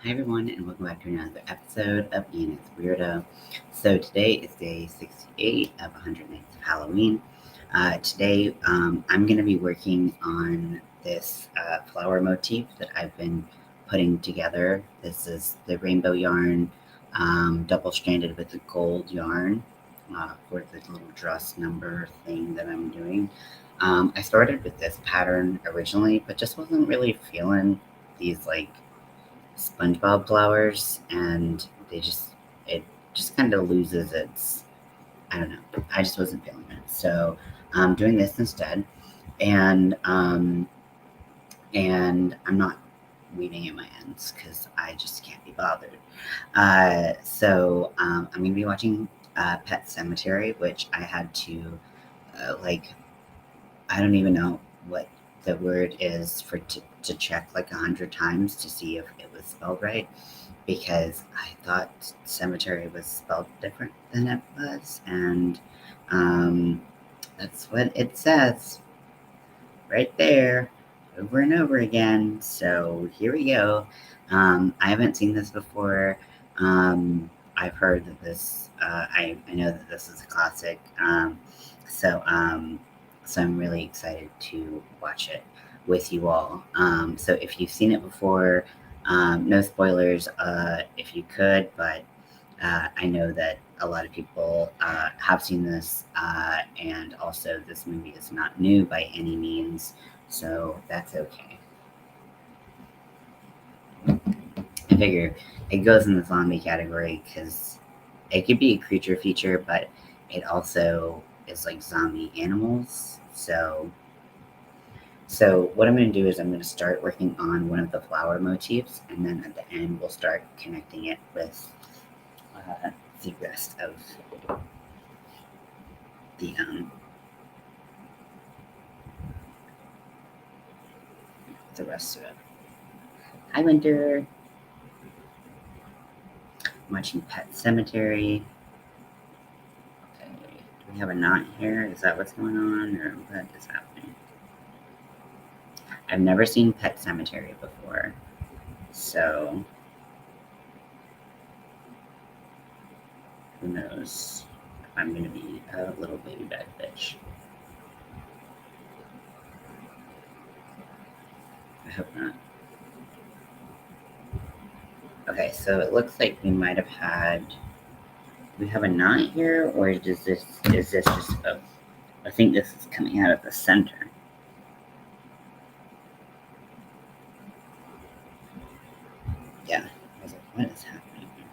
Hi everyone, and welcome back to another episode of ian.is.weird. So today is day 68 of 100 Nights of Halloween. Today I'm going to be working on this flower motif that I've been putting together. This is the rainbow yarn, double-stranded with the gold yarn for the little dress number thing that I'm doing. I started with this pattern originally, but just wasn't really feeling these SpongeBob flowers, and it just kind of loses its. I don't know. I just wasn't feeling it, so I'm doing this instead, and I'm not weaving at my ends because I just can't be bothered. I'm gonna be watching Pet Sematary, which I had to like. I don't even know what the word is for to check like 100 times to see if it was spelled right, because I thought cemetery was spelled different than it was, and um, that's what it says right there over and over again. So here we go. I haven't seen this before. I've heard that I know that this is a classic. So, um, so I'm really excited to watch it with you all. So if you've seen it before, no spoilers if you could, but I know that a lot of people have seen this, and also this movie is not new by any means, so that's okay. I figure it goes in the zombie category because it could be a creature feature, but it also is like zombie animals. So what I'm going to do is I'm going to start working on one of the flower motifs, and then at the end we'll start connecting it with the rest of the the rest of it. Hi, Winter. I'm watching Pet Cemetery. Okay. Do we have a knot here? Is that what's going on, or what is happening? I've never seen Pet Cemetery before, so who knows if I'm gonna be a little baby back bitch. I hope not. Okay, so it looks like we might have had. Do we have a knot here, or is this just a? I think this is coming out of the center. Yeah. I was like, what is happening here?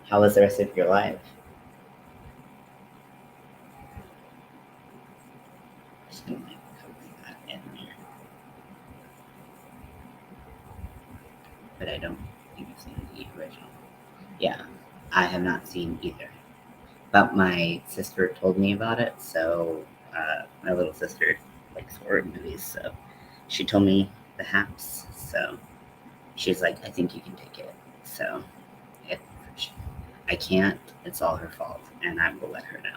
How was the rest of your life? Just gonna cover that in there, but I don't think I've seen the original. Yeah, I have not seen either. But my sister told me about it, so my little sister likes horror movies, so she told me the haps. So she's like, I think you can take it. So if I can't, it's all her fault, and I will let her know.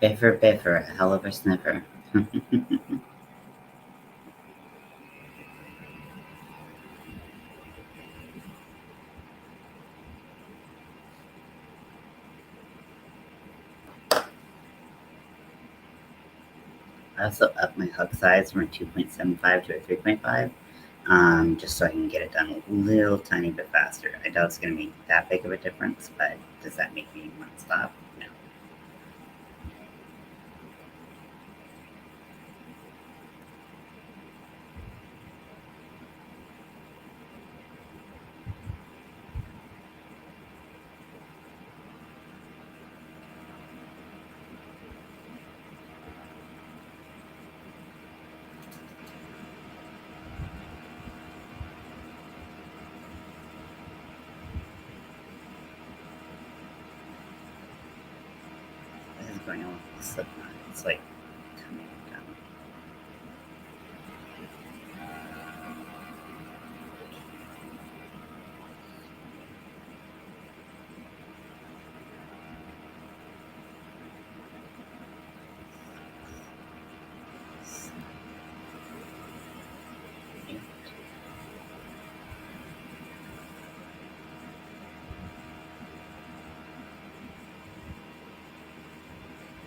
Biffer, biffer, a hell of a sniffer. I also upped my hook size from a 2.75 to a 3.5, just so I can get it done a little tiny bit faster. I doubt it's going to make that big of a difference, but does that make me want to stop? No. going on with the Slipknot? It's like coming down.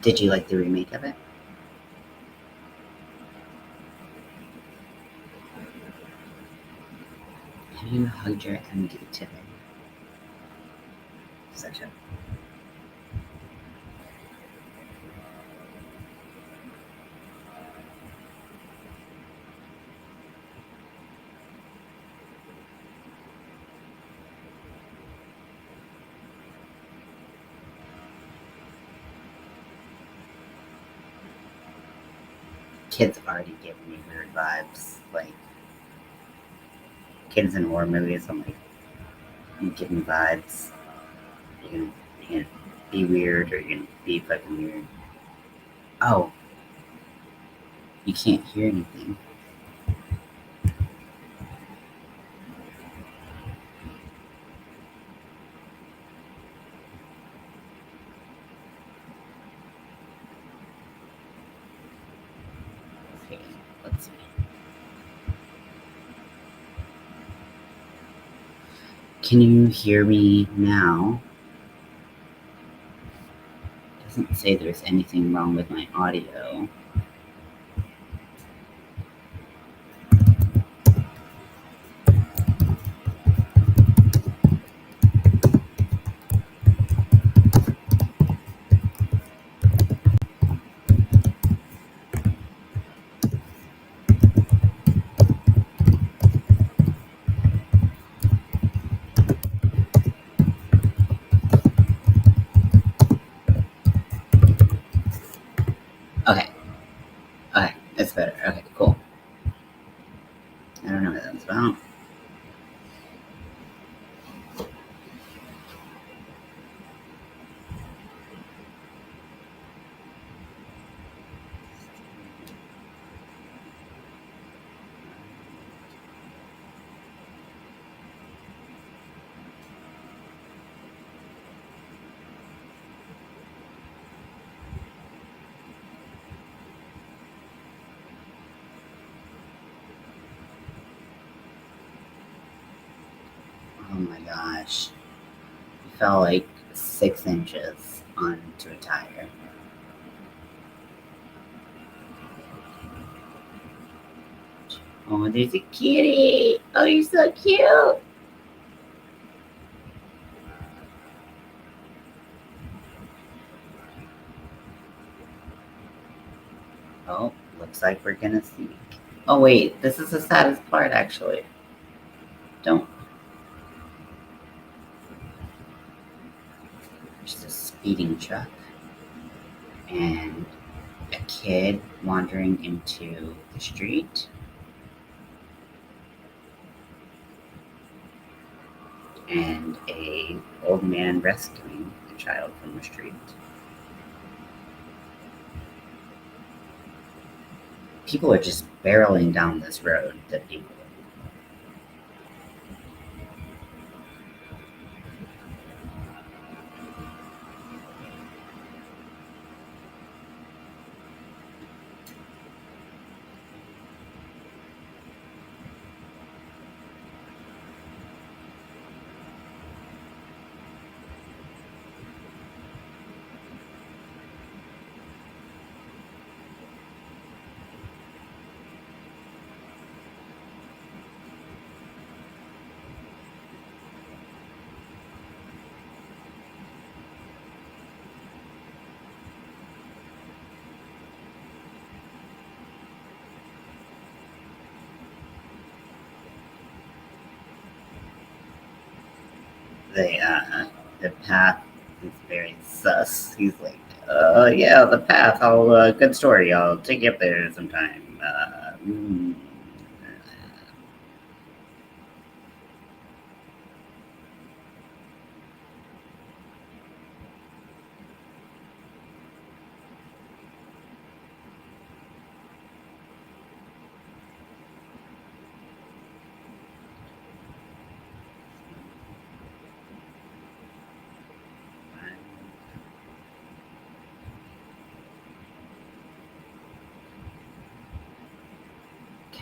Did you like the remake of it? Have you hugged your MD today? Such a kids already give me weird vibes. Like kids in horror movies, I'm like, you give me vibes. You can be weird or you can be fucking weird. Oh, you can't hear anything. Okay, let's see. Can you hear me now? It doesn't say there's anything wrong with my audio. Okay. Okay, it's better. Okay, cool. I don't know what that's about. Oh my gosh. He fell like 6 inches onto a tire. Oh, there's a kitty. Oh, you're so cute. Oh, looks like we're gonna see. Oh, wait, this is the saddest part, actually. Don't. There's a speeding truck and a kid wandering into the street and a old man rescuing a child from the street. People are just barreling down this road that people. The path is very sus. He's like, yeah, the path. Good story. I'll take you up there sometime.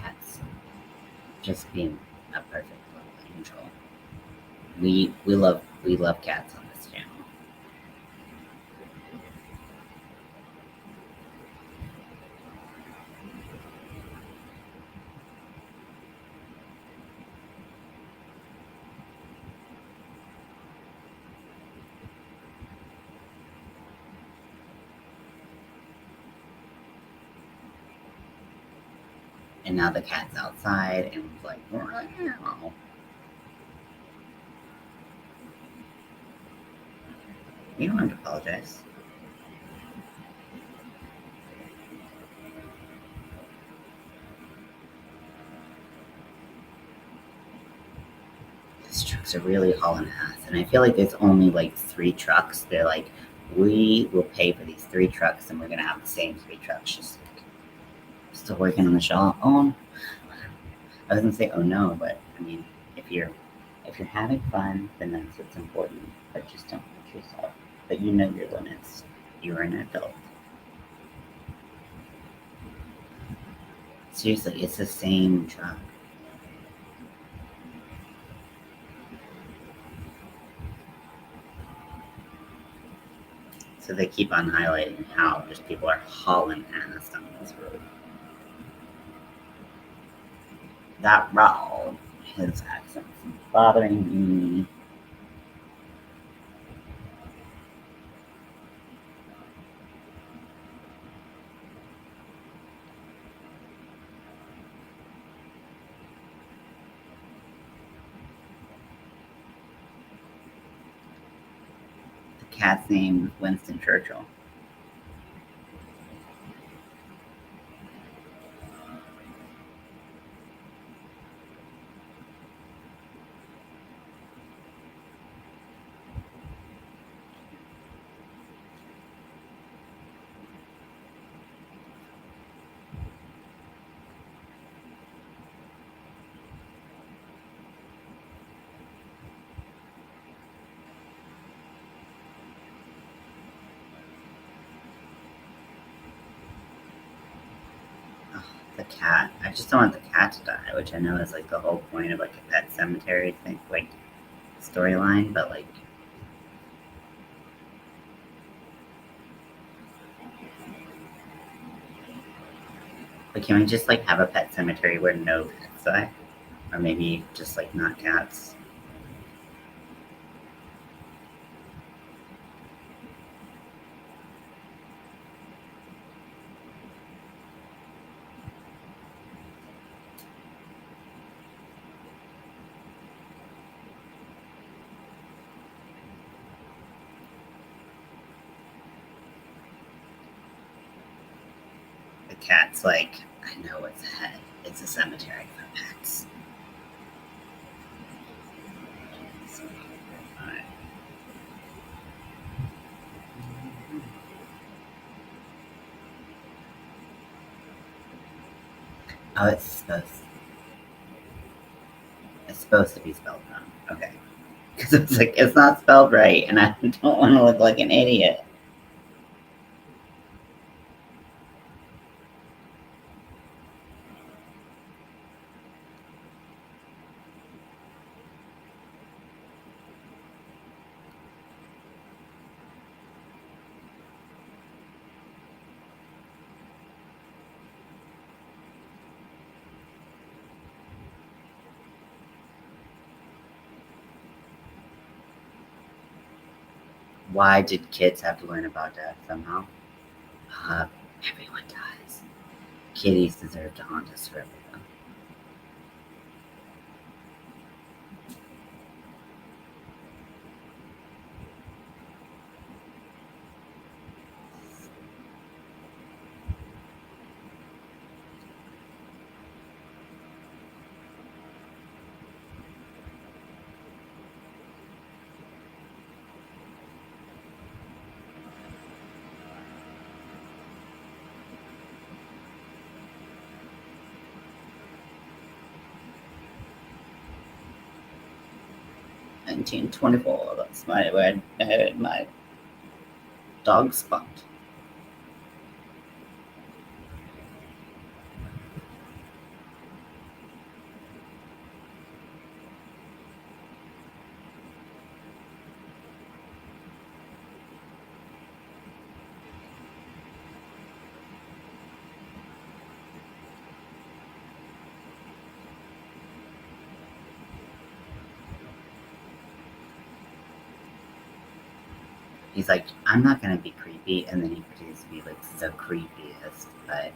cat's just being a perfect little angel. We love cats on this channel. And now the cat's outside and like, meow. You don't have to apologize. These trucks are really hauling ass, and I feel like there's only like 3 trucks. They're like, we will pay for these 3 trucks, and we're gonna have the same 3 trucks. Just like, still working on the shop. Oh, I was gonna say, oh no, but I mean, if you're having fun, then that's what's important. But just don't hurt yourself. But you know your limits. You're an adult. Seriously, it's the same truck. So they keep on highlighting how just people are hauling ass on this road. That Raul, his accent's bothering me. The cat's name is Winston Churchill. The cat. I just don't want the cat to die, which I know is like the whole point of like a pet cemetery thing, like storyline. But like, can we just like have a pet cemetery where no pets die, or maybe just like not cats? The cat's like, I know what's ahead. It's a cemetery for pets. Alright. Oh, it's supposed to be spelled wrong. Okay. Because it's like, it's not spelled right, and I don't want to look like an idiot. Why did kids have to learn about death somehow? Uh, Everyone dies. Kitties deserve to haunt us forever. 1924. That's where I had my dog spot. He's like, I'm not gonna be creepy, and then he pretends to be like the creepiest, but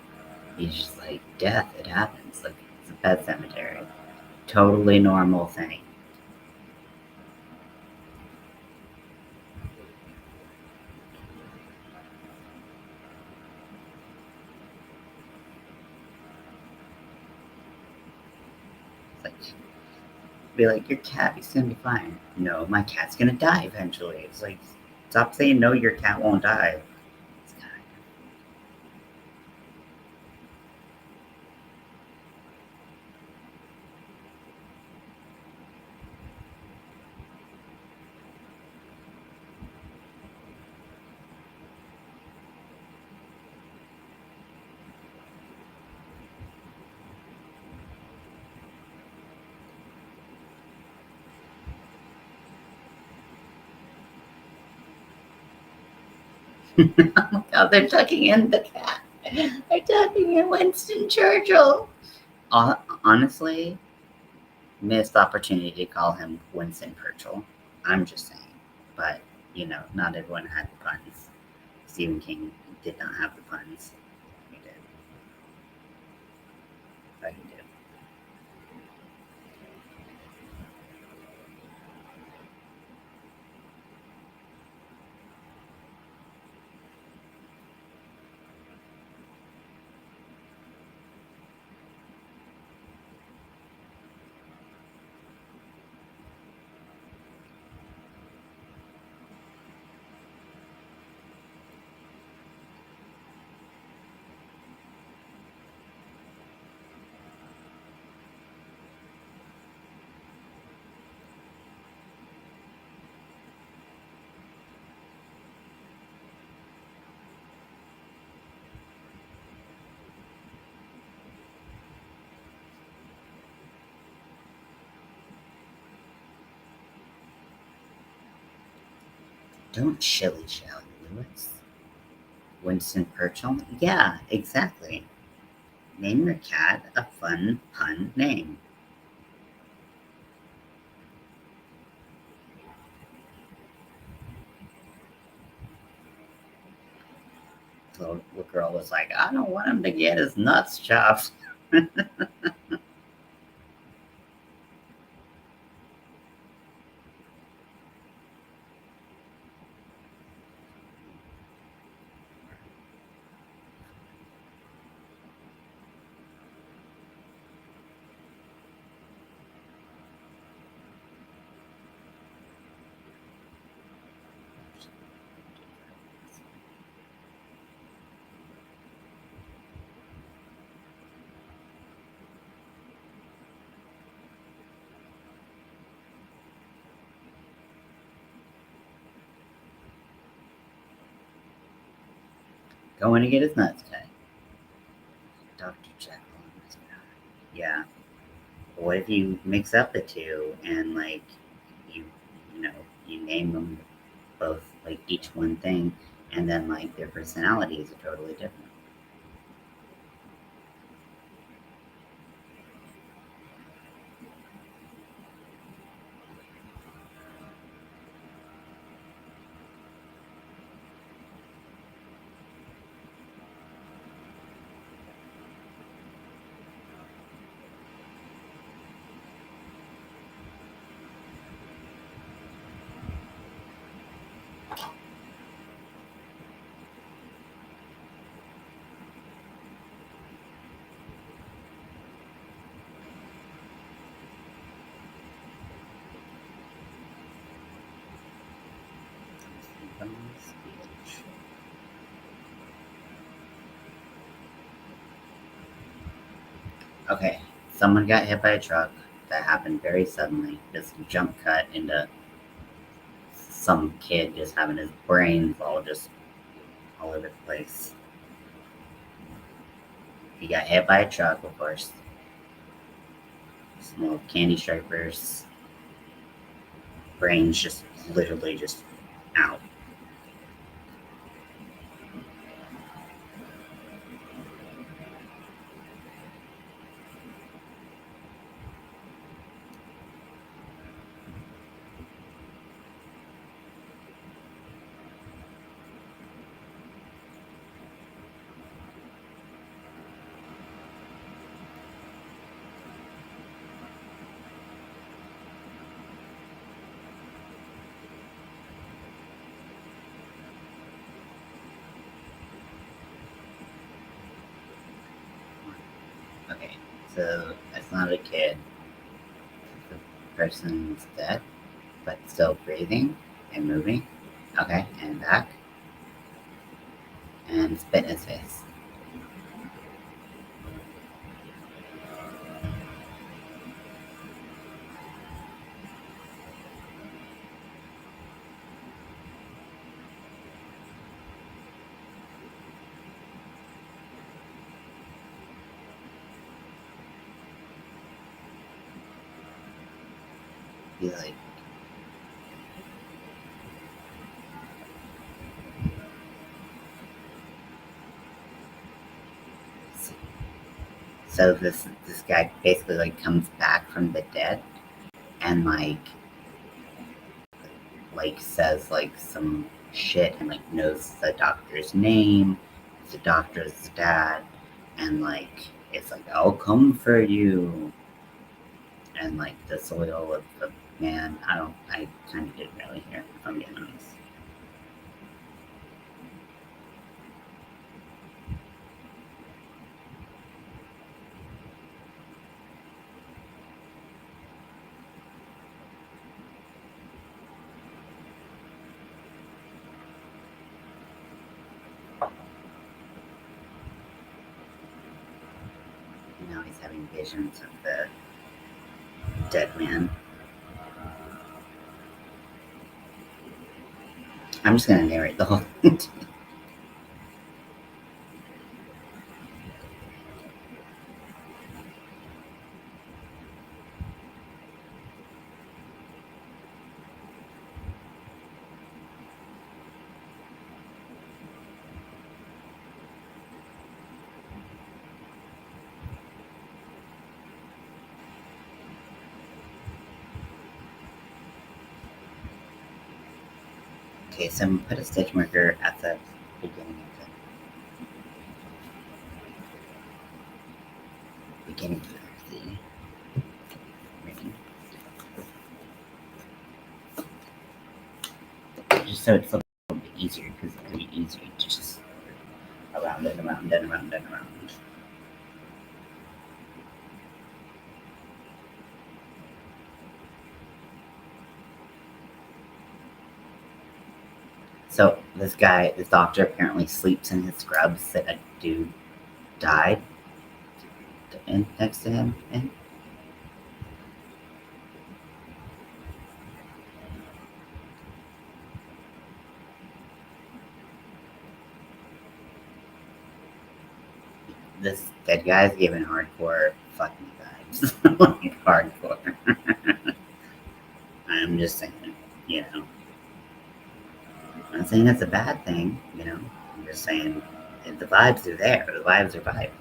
he's just like, death, it happens. Like, it's a pet cemetery. Totally normal thing. It's like, be like, your cat is gonna be fine. No, my cat's gonna die eventually. It's like, stop saying no, your cat won't die. It's kind of, oh my god, they're tucking in the cat. They're tucking in Winston Churchill. Honestly, missed opportunity to call him Winston Churchill. I'm just saying. But, not everyone had the puns. Stephen King did not have the puns. He did. But he did. Don't shilly shally, Lewis. Winston Churchill? Yeah, exactly. Name your cat a fun pun name. The little girl was like, I don't want him to get his nuts chopped. Going to get his nuts cut. Dr. Jekyll and Mr. Hyde. Yeah. What if you mix up the two and like you you know you name them both like each one thing, and then like their personalities are totally different. Okay, someone got hit by a truck. That happened very suddenly. Just jump cut into some kid just having his brains all over the place. He got hit by a truck, of course. Some little candy stripers, brains just literally just out. Okay, so it's not a kid. The person's dead, but still breathing and moving. Okay, and back. And spit in his face. Be like, so this guy basically like comes back from the dead and like says like some shit and like knows the doctor's name, the doctor's dad, and like it's like I'll come for you, and like the soil of the man. I kind of didn't really hear, if I'm being honest. Now he's having visions of the dead man. I'm just gonna narrate the whole thing. Okay, so I'm gonna put a stitch marker at the beginning of the reading. Just so it's a little bit easier, because it's gonna be easier to just around and around and around and around. So this doctor apparently sleeps in his scrubs that a dude died next to him. And this dead guy's giving hardcore fucking vibes. Like hardcore. I'm just saying, you know. I'm not saying that's a bad thing, you know. I'm just saying the vibes are there. The vibes are vibing.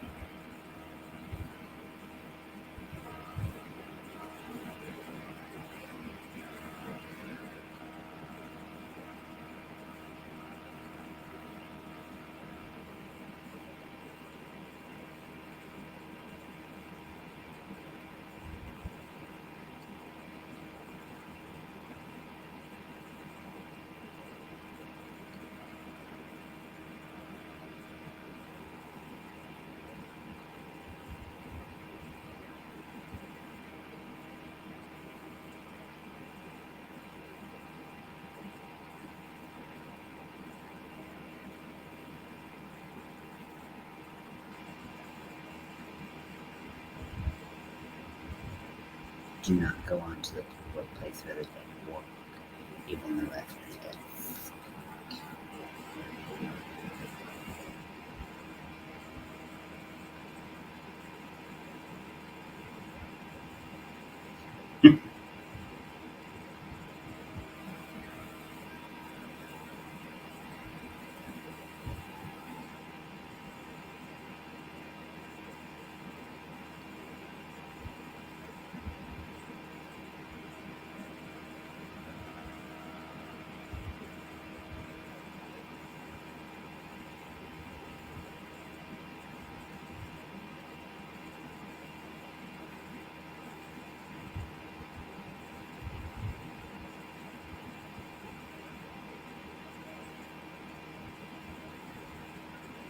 Do not go on to the workplace where the dead walk, even though that's where the dead.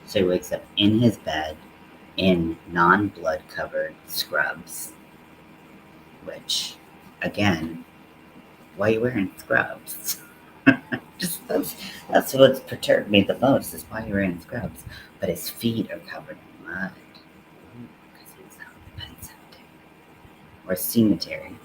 So he wakes up in his bed in non-blood covered scrubs, which, again, why are you wearing scrubs? Just that's what's perturbed me the most is why you're wearing scrubs. But his feet are covered in mud. Because he's out in the pet cemetery. Or cemetery.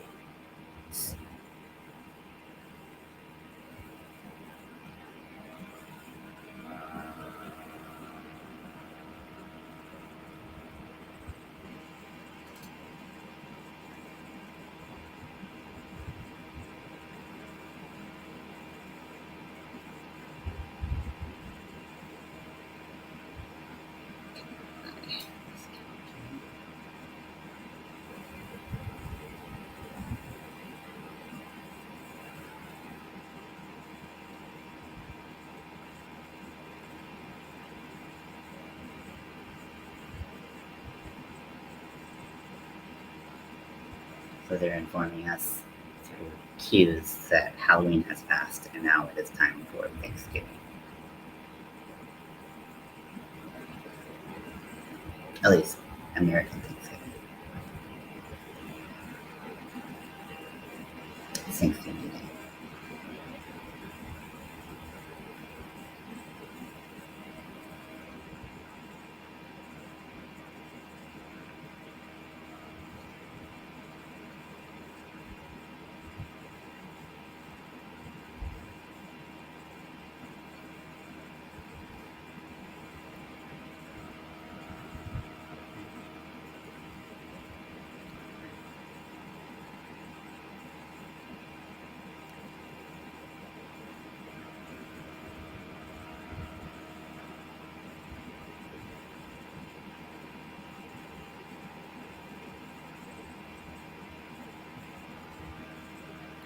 So they're informing us through cues that Halloween has passed and now it is time for Thanksgiving. At least American Thanksgiving. Thanksgiving Day.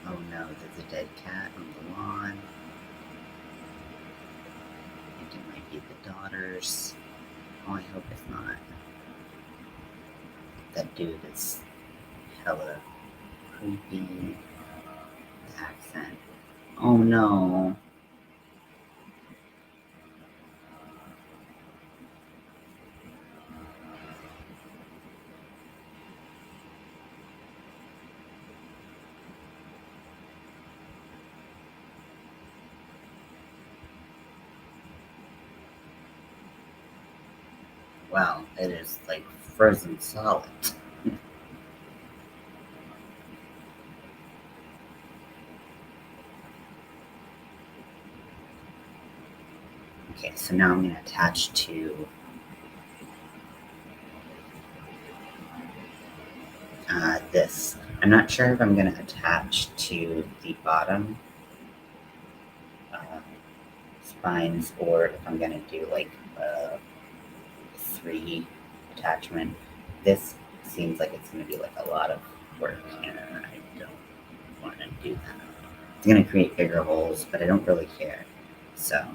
Oh no, there's a dead cat on the lawn. I think it might be the daughters. Oh, I hope it's not. That dude is hella creepy. The accent. Oh no. Wow, it is like frozen solid. Okay, so now I'm going to attach to this. I'm not sure if I'm going to attach to the bottom uh, spines or if I'm going to do like a 3 attachment. This seems like it's going to be like a lot of work and I don't want to do that. It's going to create bigger holes, but I don't really care. So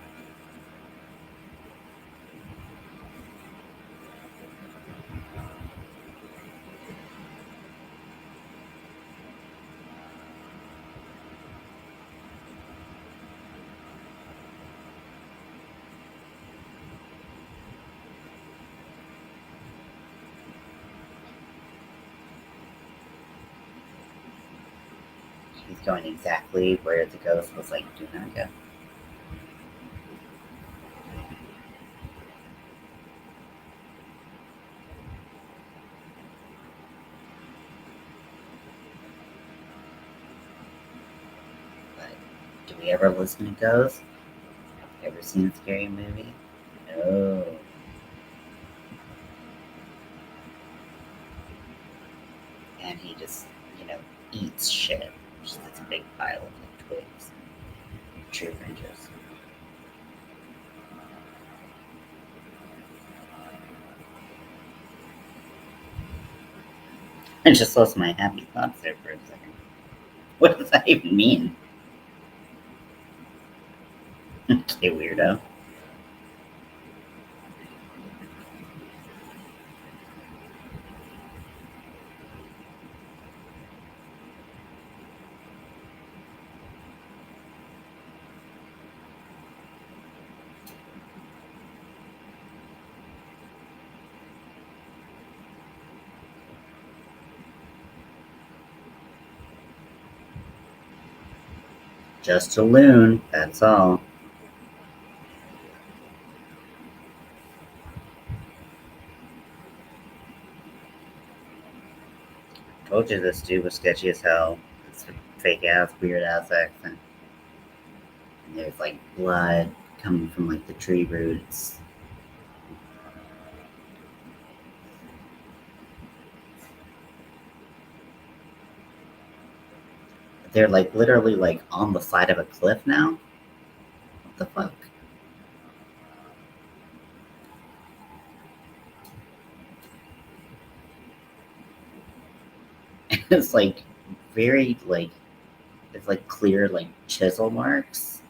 he's going exactly where the ghost was like, do not go. But do we ever listen to ghosts? Ever seen a scary movie? No. And he just, eats shit. Just this big pile of like, twigs and tree branches. I just lost my happy thoughts there for a second. What does that even mean? Okay, weirdo. Just a loon, that's all. Told you this dude was sketchy as hell. It's a fake ass, weird ass accent. And there's like blood coming from like the tree roots. They're like literally like on the side of a cliff now. What the fuck? It's like very like it's like clear like chisel marks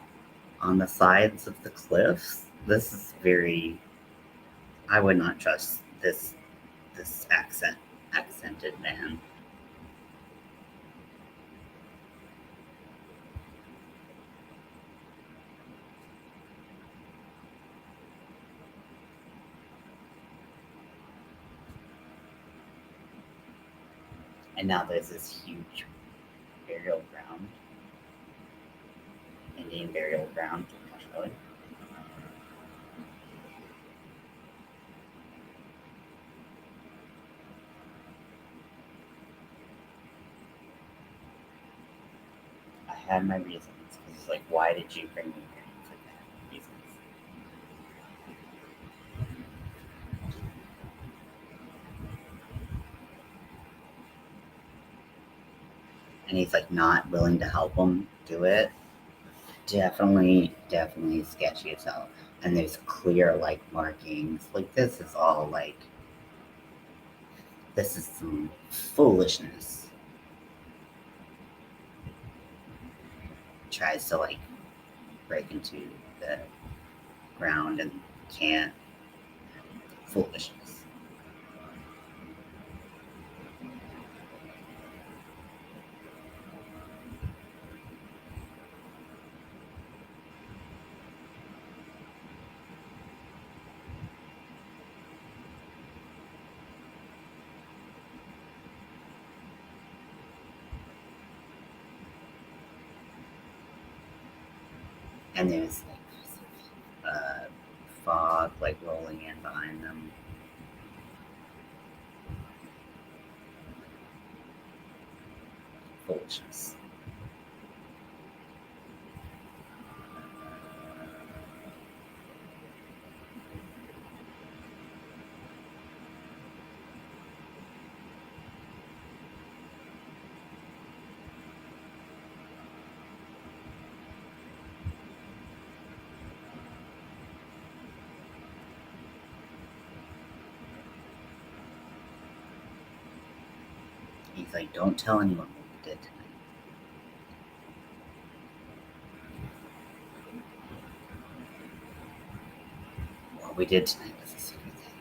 on the sides of the cliffs. This is very. I would not trust this accented man. And now there's this huge burial ground, Indian burial ground. Actually, I had my reasons. It's like, why did you bring me here for that reasons? And he's like not willing to help him do it. Definitely sketchy as hell. And there's clear like markings. Like this is some foolishness. Tries to like break into the ground and can't. Foolishness. And there's like fog like rolling in behind them. Foolishness. He's like, don't tell anyone what we did tonight. What we did tonight was a secret thing.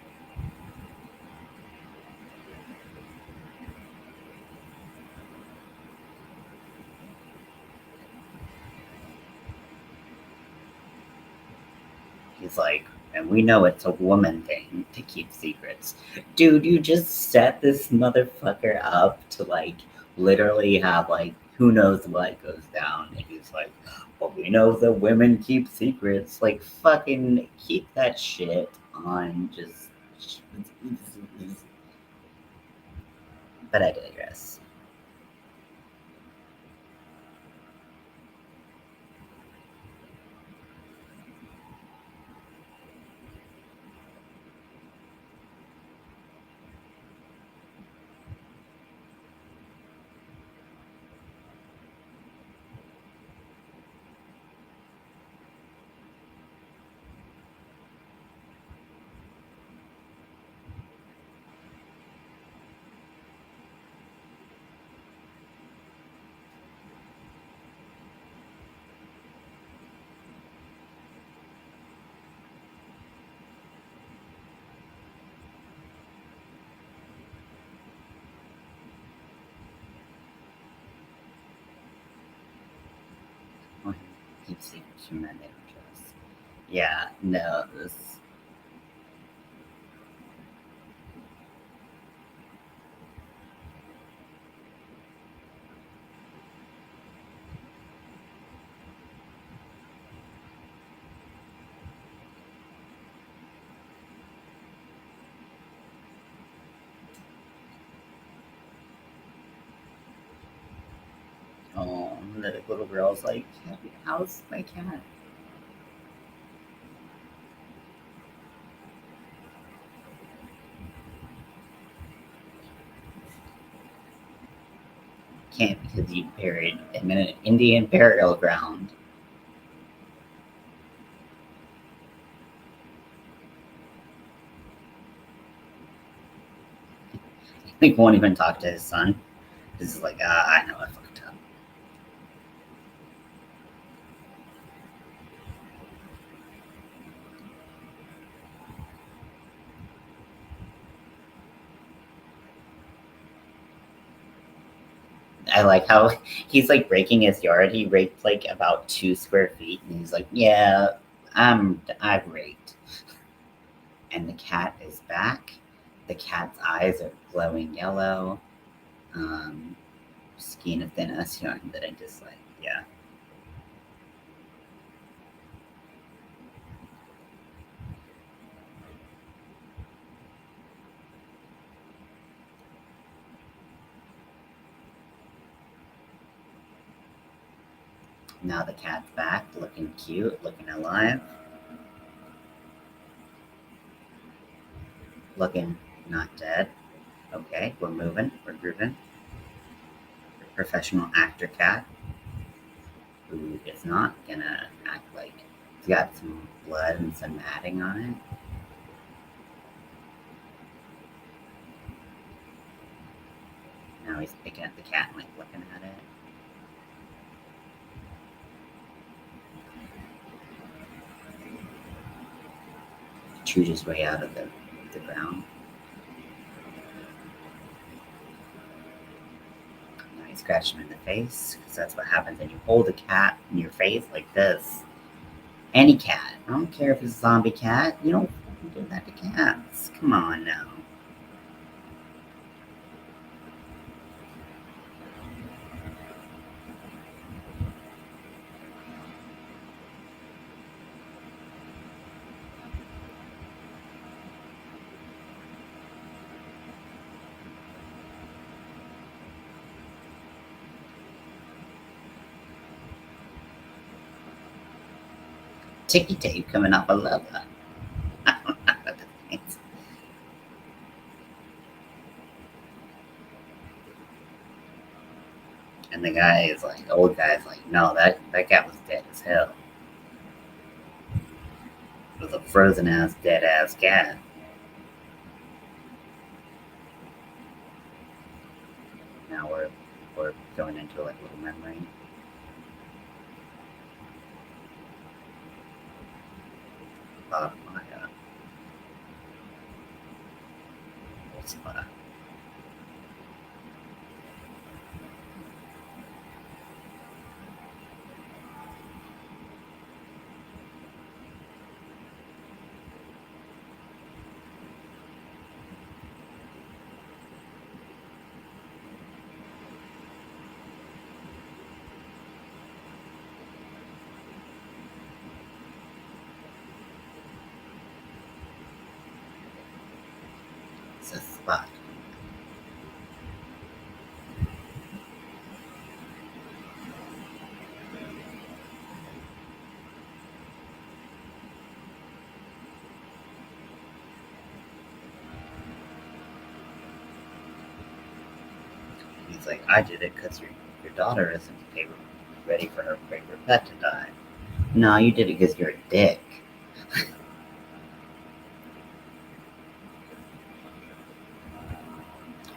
He's like, and we know it's a woman thing to keep secrets. Dude, you just set this motherfucker up to like literally have like who knows what goes down. And he's like, well, we know that women keep secrets. Like, fucking keep that shit on. Just. But I digress. Oh, he keeps secrets from men they don't trust. Yeah, no, this. And the little girl's like, how's my cat? Can't because you buried him in an Indian burial ground. He won't even talk to his son. This is like, I know I fucked up. I like how he's like breaking his yard. He raked like about 2 square feet, and he's like, "Yeah, I've raked." And the cat is back. The cat's eyes are glowing yellow. Um, Skein of thin ass yarn that I just like. Yeah. Now the cat's back, looking cute, looking alive, looking not dead. Okay, we're moving, we're grooving. Professional actor cat who is not gonna act like he's got some blood and some matting on it. Now he's picking at the cat and like looking at it. Chewed his way out of the ground. Now he scratched him in the face because that's what happens when you hold a cat in your face like this. Any cat. I don't care if it's a zombie cat. You don't do that to cats. Come on now. Ticky tape coming off a leather. I don't know what this means. And the guy is like, the old guy is like, no, that cat was dead as hell. It was a frozen ass, dead ass cat. Now we're going into like a little memory. My old spot. It's a spot. He's like, I did it because your daughter isn't ready for her favorite pet to die. No, you did it because you're a dick.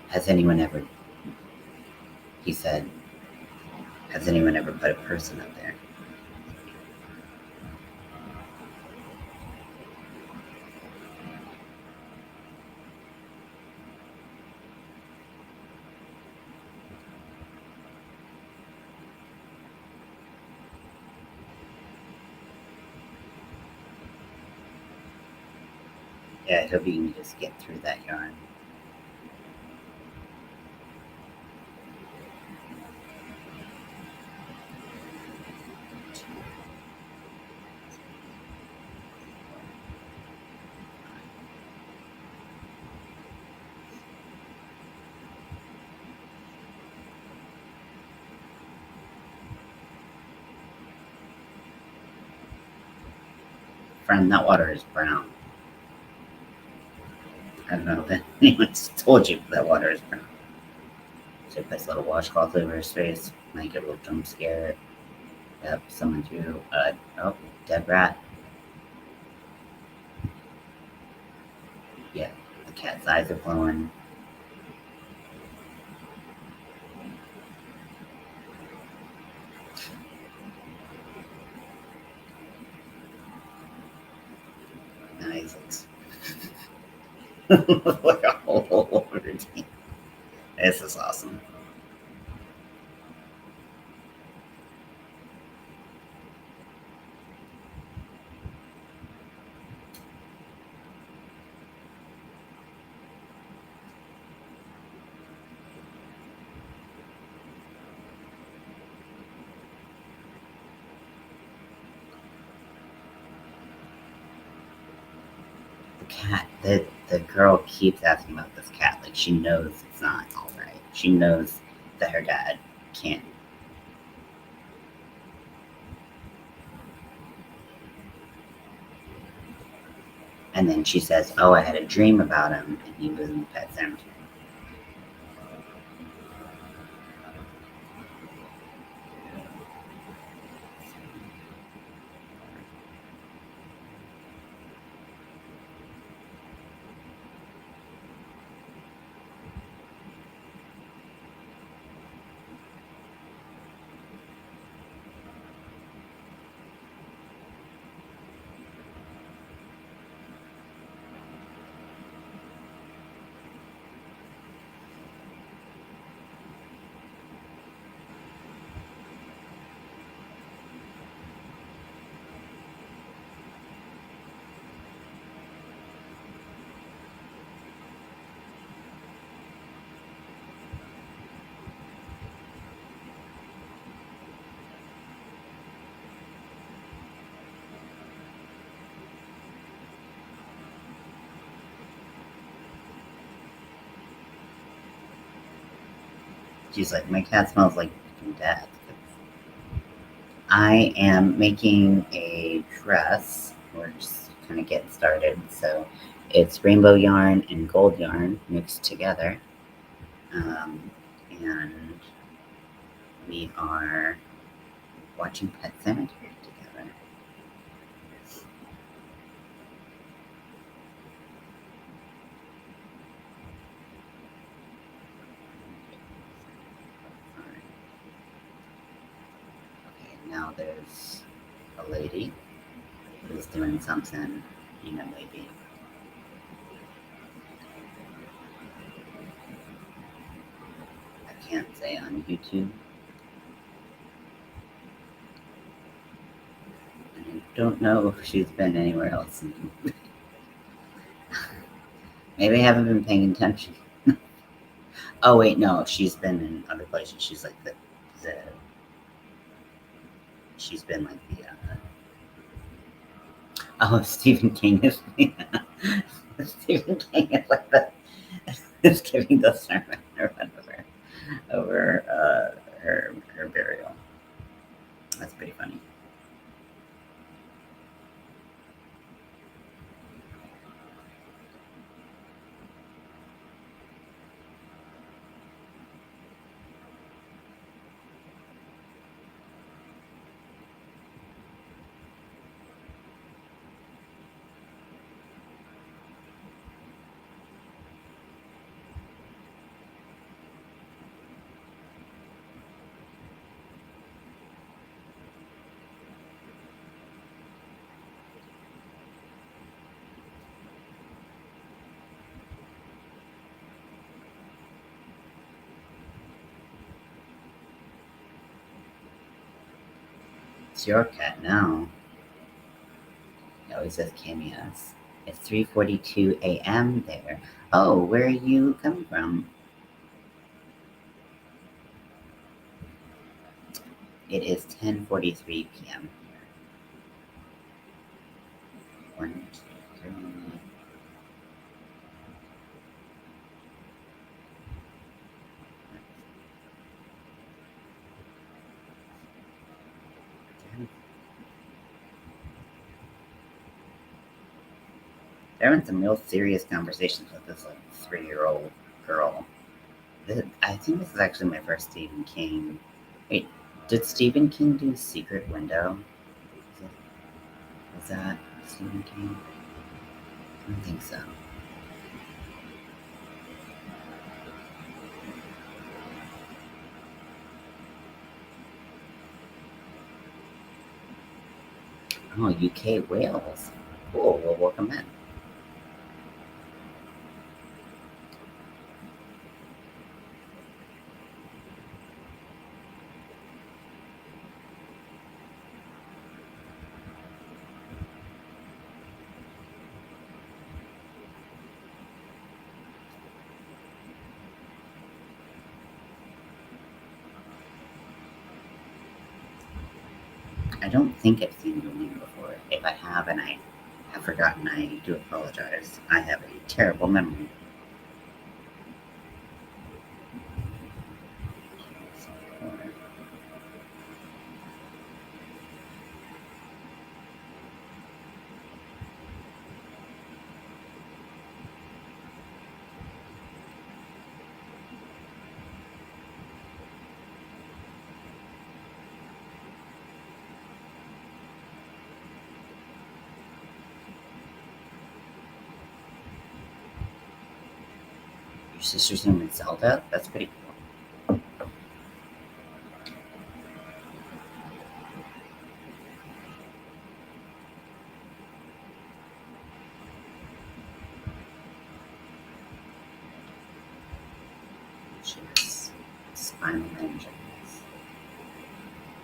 Has anyone ever, he said, has anyone ever put a person up there? Yeah, I hope you can just get through that yarn. friend, that water is brown. I don't know if anyone's told you that water is brown. So he puts a little washcloth over his face, make a little jump scare. Yep, someone threw oh, dead rat. Yeah, the cat's eyes are glowing. Nice. Like a whole routine. This is awesome. The cat, the girl keeps asking about this cat. Like she knows it's not all right. She knows that her dad can't. And then she says, "Oh, I had a dream about him, and he was in the pet cemetery." She's like, "My cat smells like death." I am making a dress. We're just kind of getting started. So it's rainbow yarn and gold yarn mixed together. And we are watching Pet Cemetery together. Okay, now there's a lady who's doing something, maybe. I can't say on YouTube. I don't know if she's been anywhere else. Maybe I haven't been paying attention. Oh wait, no, she's been in other places. She's like the she's been like the oh, Stephen King is Stephen King is like the is giving the sermon or whatever over her burial. That's pretty funny. It's your cat now. It always says cameos. It's 3:42 a.m. there. Oh, where are you coming from? It is 10:43 p.m. here. 1, 2, 3. they're having some real serious conversations with this like 3-year-old girl. I think this is actually my first Stephen King. Wait, did Stephen King do Secret Window? Was that Stephen King? I don't think so. Oh, UK Wales. Cool. Well, welcome in. I don't think I've seen your name before. If I have and I have forgotten, I do apologize. I have a terrible memory. Your sister's name is Zelda? That's pretty cool. Cheers. Spinal injuries.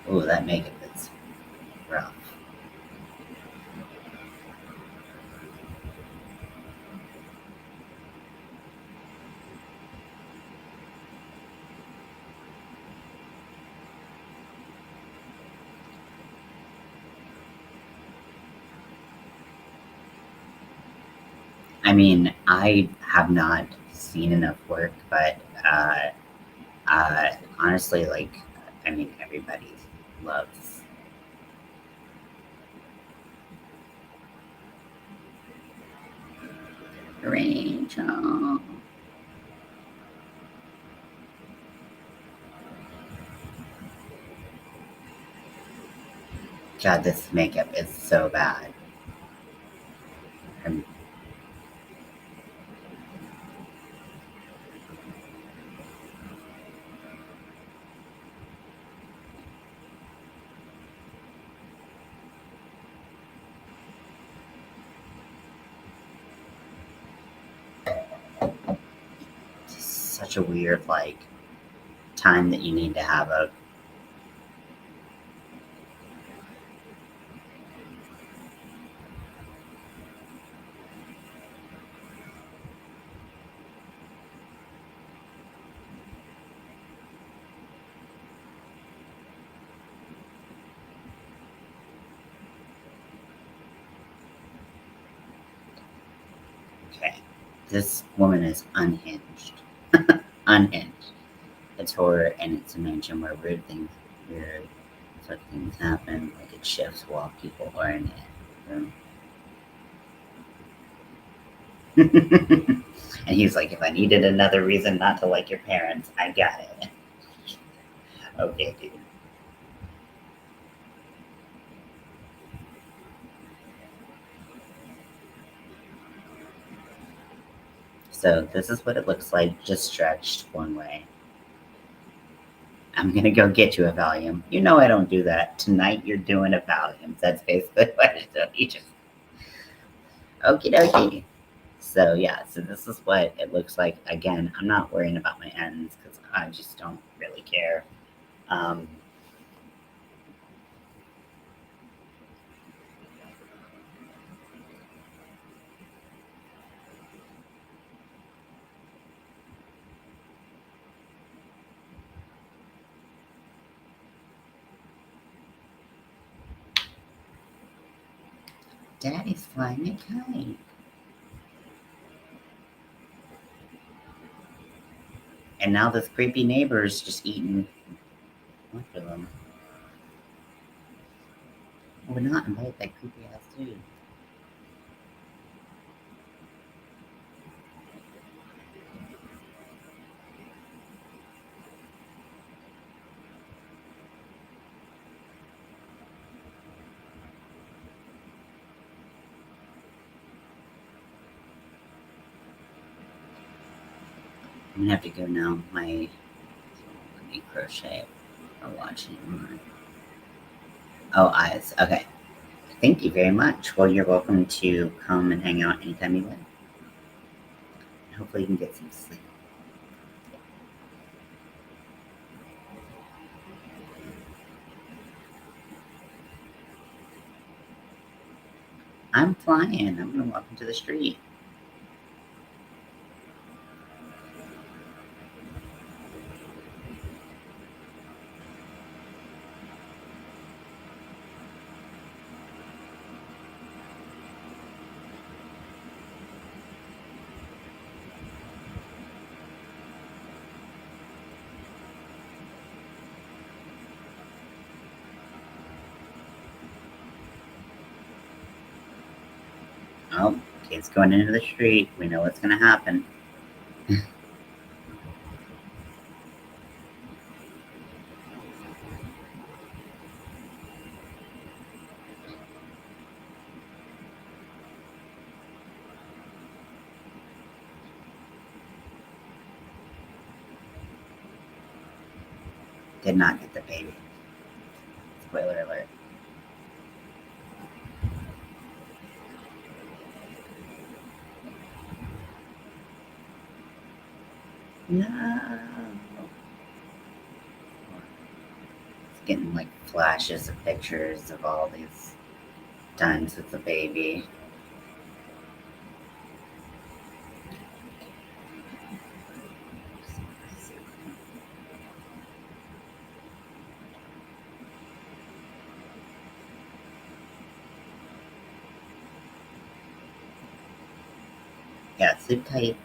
Ooh, that makeup is rough. I mean, I have not seen enough work, but honestly, like, I mean, everybody loves Rachel. God, this makeup is so bad. I'm, it's such a weird, like, time that you need to have a. Okay. This woman is unhinged. Unhinged. It's horror and it's a mansion where weird sort of things happen. Like it shifts while people are in it. And he's like, if I needed another reason not to like your parents, I got it. Okay, dude. So this is what it looks like, just stretched one way. I'm gonna go get you a Valium. You know I don't do that. Tonight you're doing a Valium. That's basically what it is. You just okie dokie. So yeah, so this is what it looks like. Again, I'm not worrying about my ends because I just don't really care. Um, Daddy's flying a kite. And now this creepy neighbor is just eating lunch with him. We're not invited that creepy ass dude. I'm gonna have to go now. Let me crochet or watching more. Oh, eyes. Okay. Thank you very much. Well, you're welcome to come and hang out anytime you like. Hopefully, you can get some sleep. I'm flying. I'm gonna walk into the street. Oh, kids going into the street. We know what's gonna happen. Did not get the baby. Spoiler alert. No. It's getting like flashes of pictures of all these times with the baby. Yeah, sleep tight.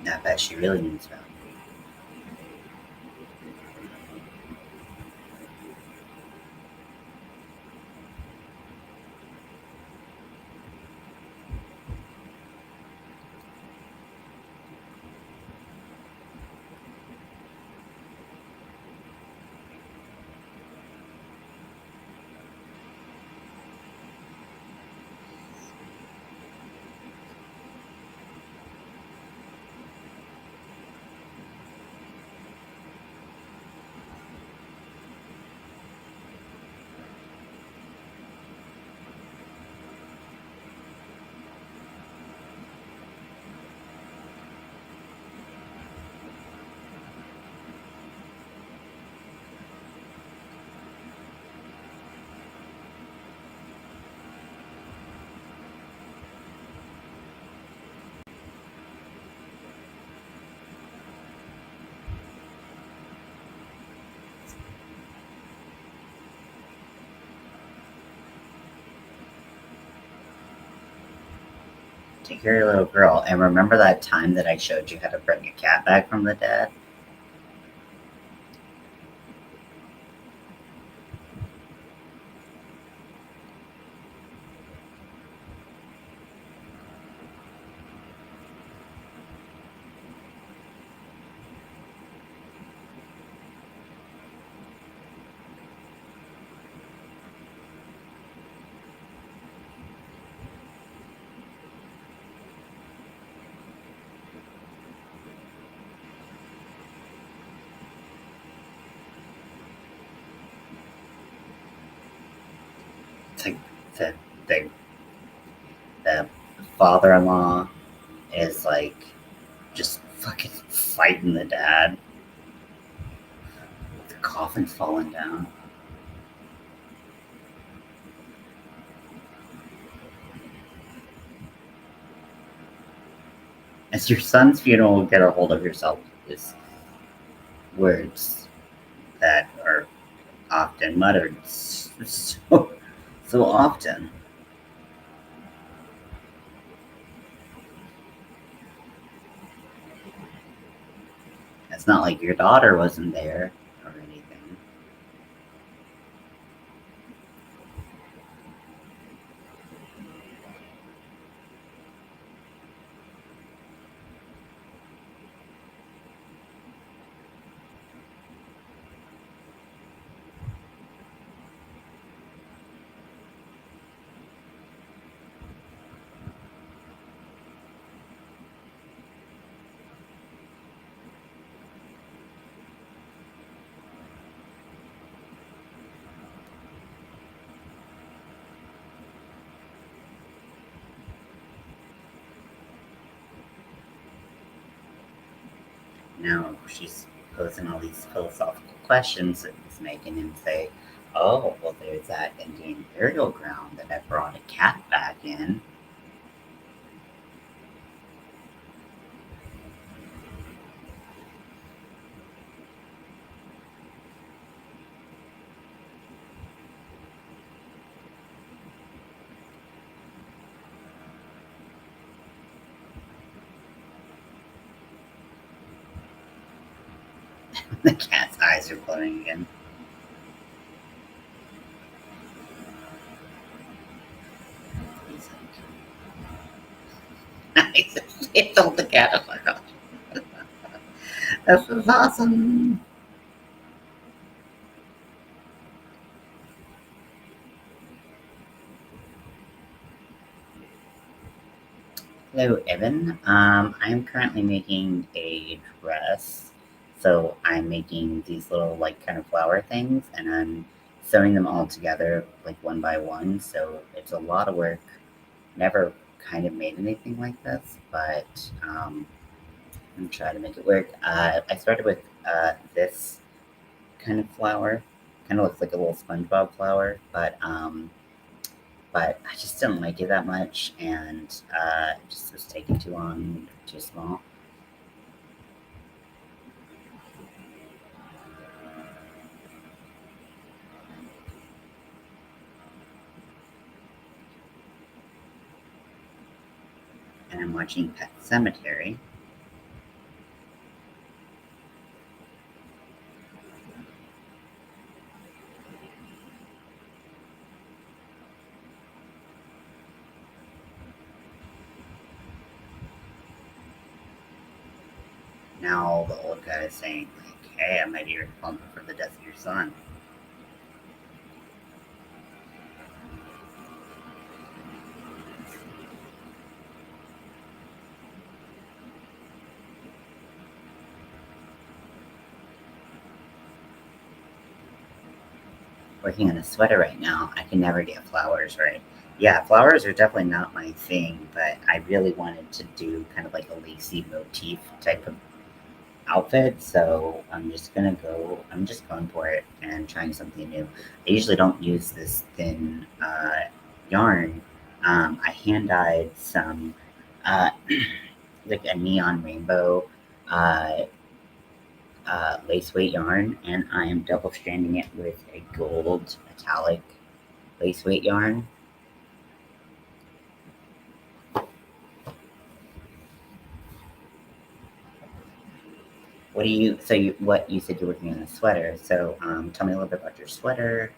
I bet she really needs help. Take care of your little girl. And remember that time that I showed you how to bring a cat back from the dead? It's like the, the, the father in law is like just fucking fighting the dad. The coffin falling down. As your son's funeral, get a hold of yourself is words that are often muttered so often. It's not like your daughter wasn't there or anything. now she's posing all these philosophical questions that is making him say, "Oh, well, there's that Indian burial ground that I brought a cat back in." The cat's eyes are glowing again. He's like, he told the cat, "Oh my gosh, this is awesome." Hello, Evan. I'm currently making a dress. So I'm making these little like kind of flower things and I'm sewing them all together like one by one. So it's a lot of work. Never kind of made anything like this, but I'm trying to make it work. I started with this kind of flower. Kind of looks like a little SpongeBob flower, but I just didn't like it that much, and it just was taking too long, too small. And I'm watching Pet Cemetery. Now the old guy is saying, like, "Hey, I might hear a plumber for the death of your son." Working on a sweater right now. I can never get flowers right. Yeah, flowers are definitely not my thing, but I really wanted to do kind of like a lacy motif type of outfit, so I'm just going for it and trying something new. I usually don't use this thin yarn. I hand dyed some uh, like a neon rainbow uh, lace weight yarn, and I am double stranding it with a gold metallic lace weight yarn. What do you? So what you said you're working on a sweater? So tell me a little bit about your sweater.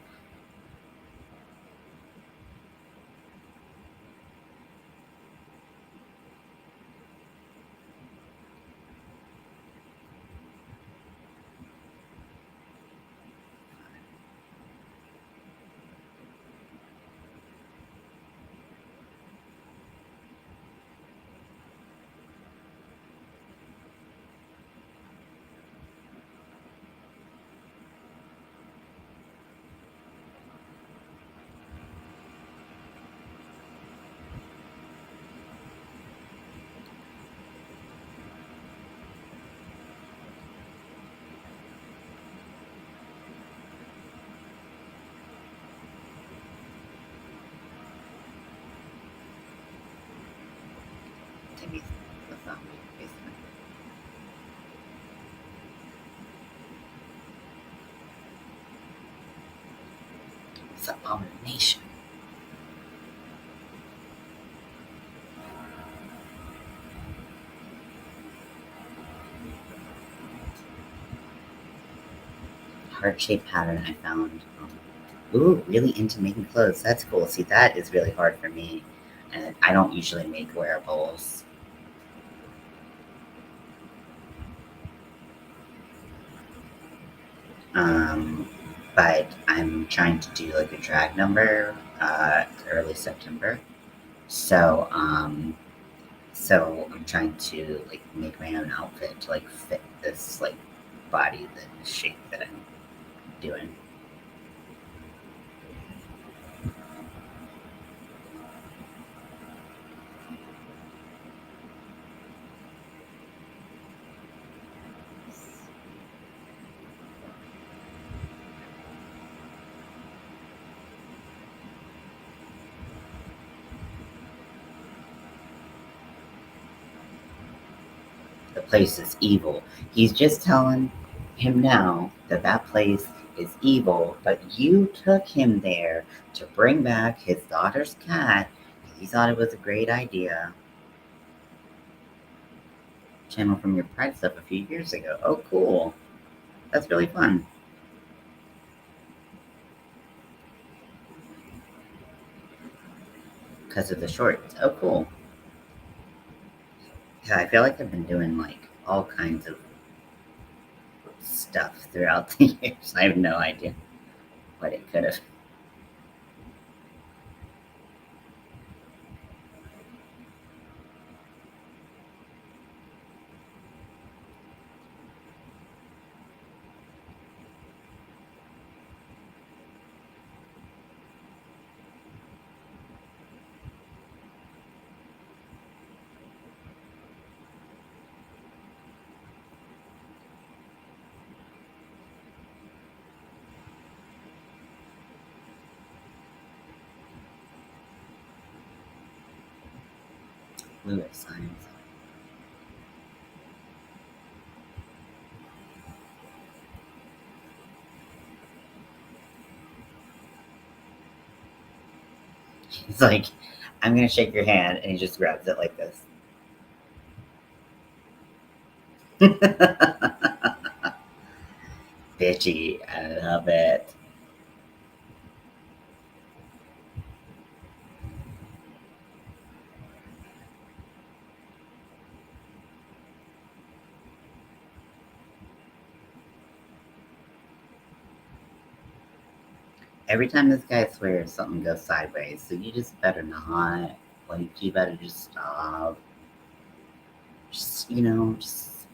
Timmy's the zombie basement. It's abomination. Heart shaped pattern I found. Ooh, really into making clothes. That's cool. See, that is really hard for me, and I don't usually make wearables. Um, but I'm trying to do like a drag number early September. So so I'm trying to like make my own outfit to like fit this like body, the shape that I'm doing. the place is evil. He's just telling him now that that place is evil, but you took him there to bring back his daughter's cat because you thought it was a great idea. Channel from your Pride stuff a few years ago. Oh, cool. That's really fun. Because of the shorts. Oh, cool. Yeah, I feel like I've been doing like all kinds of stuff throughout the years. I have no idea what it could have. Fluid science. He's like, I'm gonna shake your hand, and he just grabs it like this. Bitchy, I love it. Every time this guy swears, something goes sideways. So you just better not. Like, you better just stop. Just, just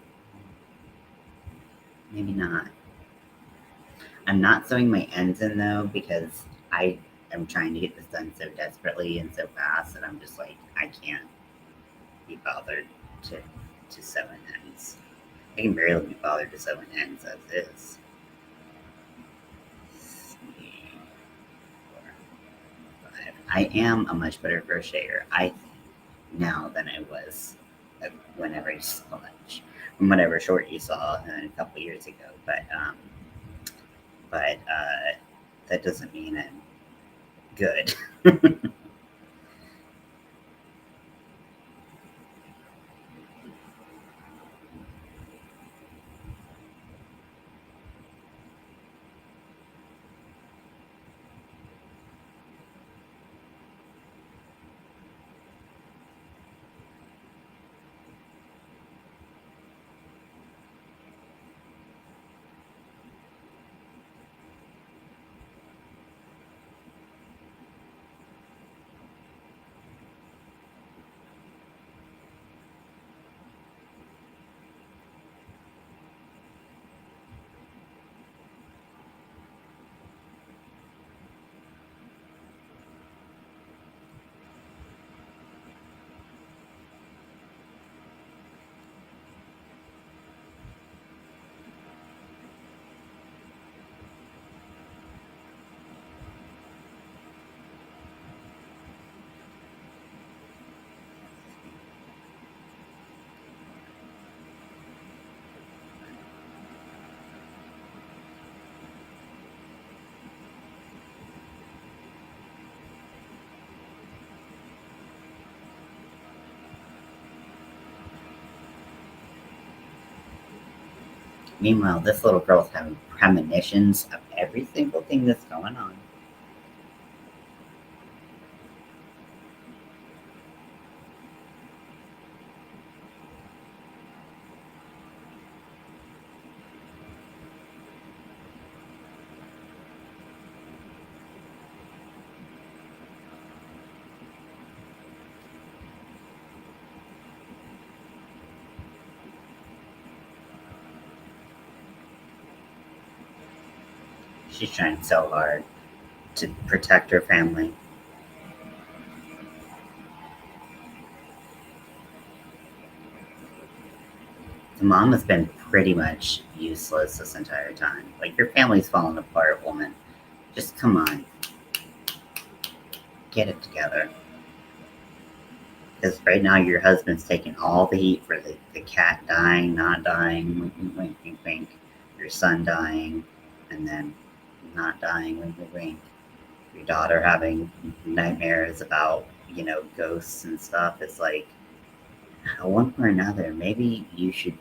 maybe not. I'm not sewing my ends in though because I am trying to get this done so desperately and so fast that I'm just like, I can't be bothered to sew in ends. I can barely be bothered to sew in ends as is. I am a much better crocheter, I now than I was whenever you saw much from whatever short you saw a couple years ago. But that doesn't mean I'm good. Meanwhile, this little girl's having premonitions of every single thing that's going on. She's trying so hard to protect her family. The mom has been pretty much useless this entire time. Like, your family's falling apart, woman. Just come on, get it together. Because right now your husband's taking all the heat for the cat dying, not dying, wink, wink, wink, wink, wink. Your son dying, and then not dying, wink, wink, wink. Your daughter having nightmares about, ghosts and stuff. It's like, at one point or another, maybe you should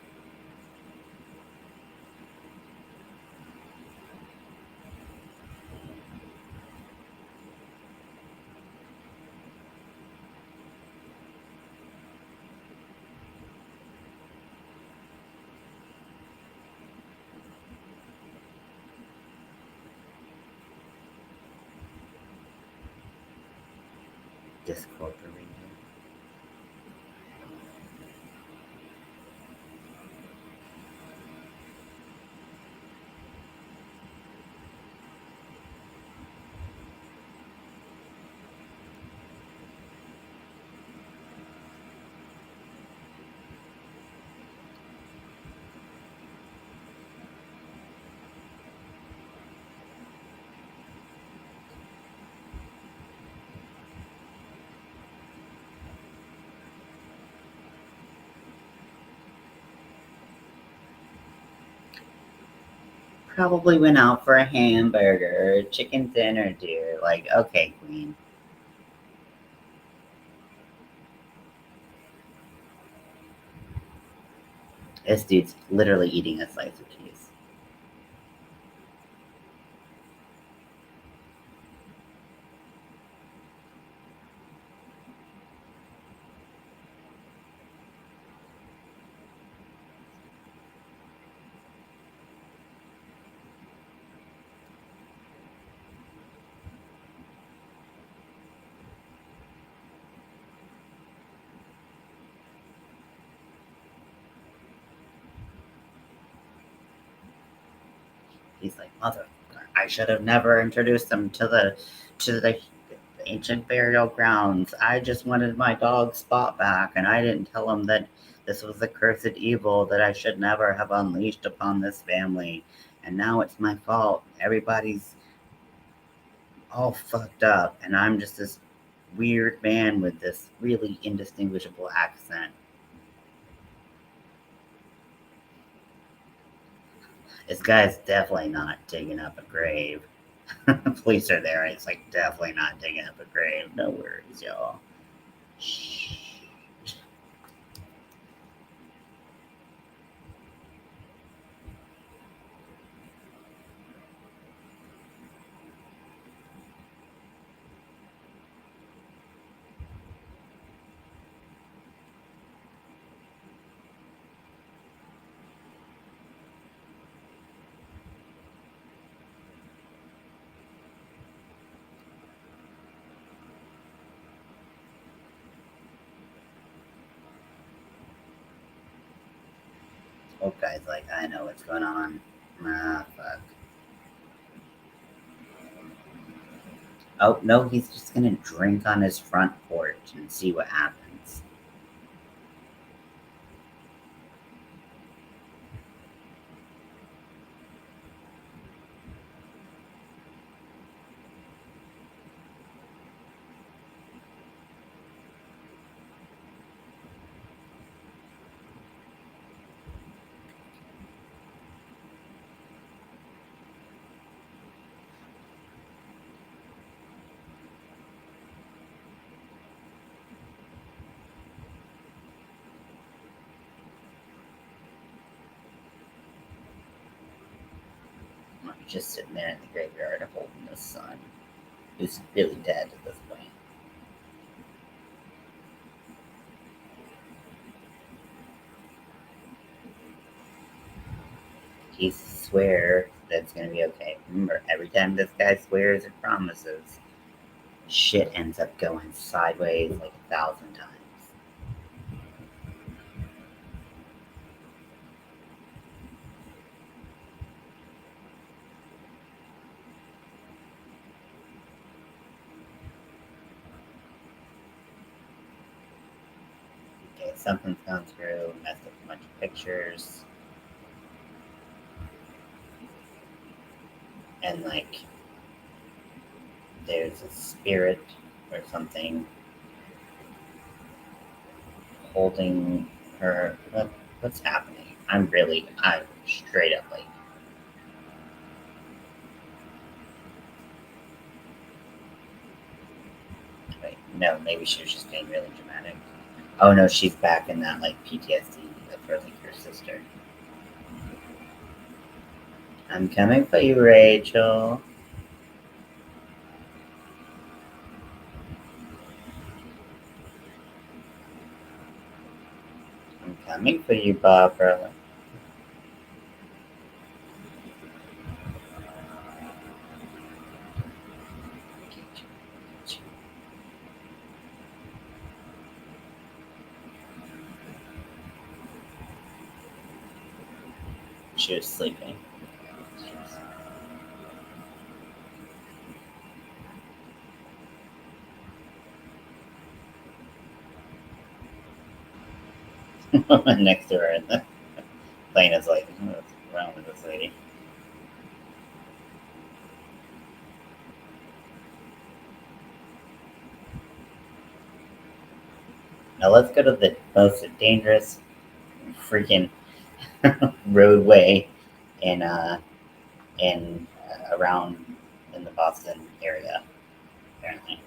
discorporate it. Probably went out for a hamburger, chicken dinner, dear. Like, okay, queen. This dude's literally eating a slice of cheese. He's like, mother, I should have never introduced them to the ancient burial grounds. I just wanted my dog Spot back, and I didn't tell him that this was a cursed evil that I should never have unleashed upon this family. And now it's my fault. Everybody's all fucked up, and I'm just this weird man with this really indistinguishable accent. This guy's definitely not digging up a grave. Police are there. It's like definitely not digging up a grave. No worries, y'all. Shh. Oh, guy's like, I know what's going on. Ah, fuck. Oh, no, he's just gonna drink on his front porch and see what happens. He's just sitting there in the graveyard holding his son, who's really dead at this point. He swears that it's gonna be okay. Remember, every time this guy swears or promises, shit ends up going sideways like 1,000 times. Okay, something's gone through, messed up a bunch of pictures, and like there's a spirit or something holding her. What's happening? I'm straight up like, wait, no, maybe she was just being really dramatic. Oh no, she's back in that like PTSD of her like her sister. I'm coming for you, Rachel. I'm coming for you, Barbara. She was sleeping. Next to her, and the plane is like, what's wrong with this lady? Now let's go to the most dangerous freaking roadway in around in the Boston area. Apparently,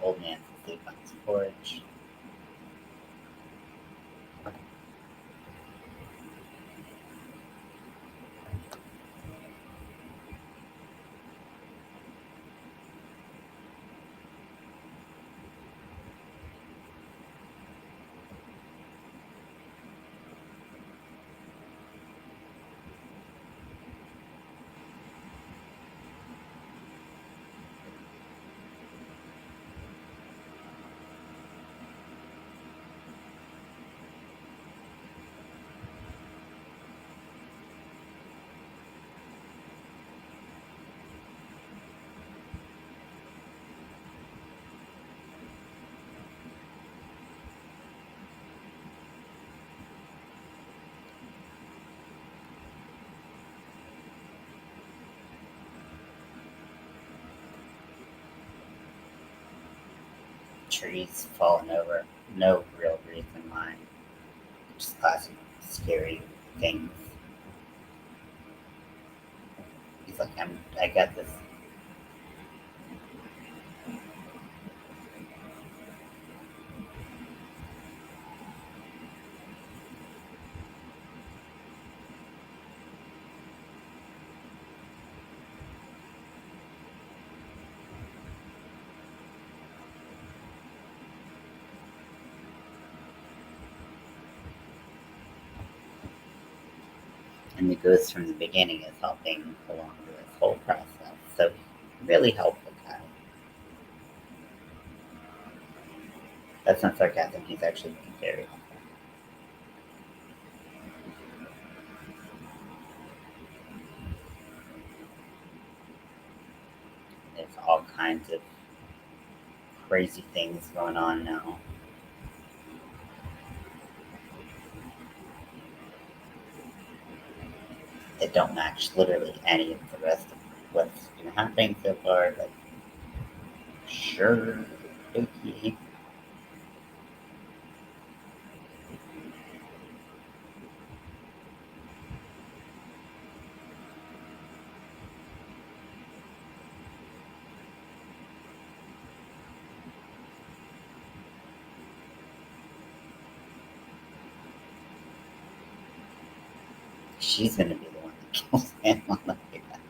old man's asleep on his porch. Trees falling over. No real reason why. Just classic scary things. He's like, I got this. And the ghost from the beginning is helping along this whole process. So, really helpful guy. That's not sarcasm, he's actually being very helpful. There's all kinds of crazy things going on now that don't match literally any of the rest of what's been happening so far. Like, sure, okay. She's gonna be the one that kills him on the way back.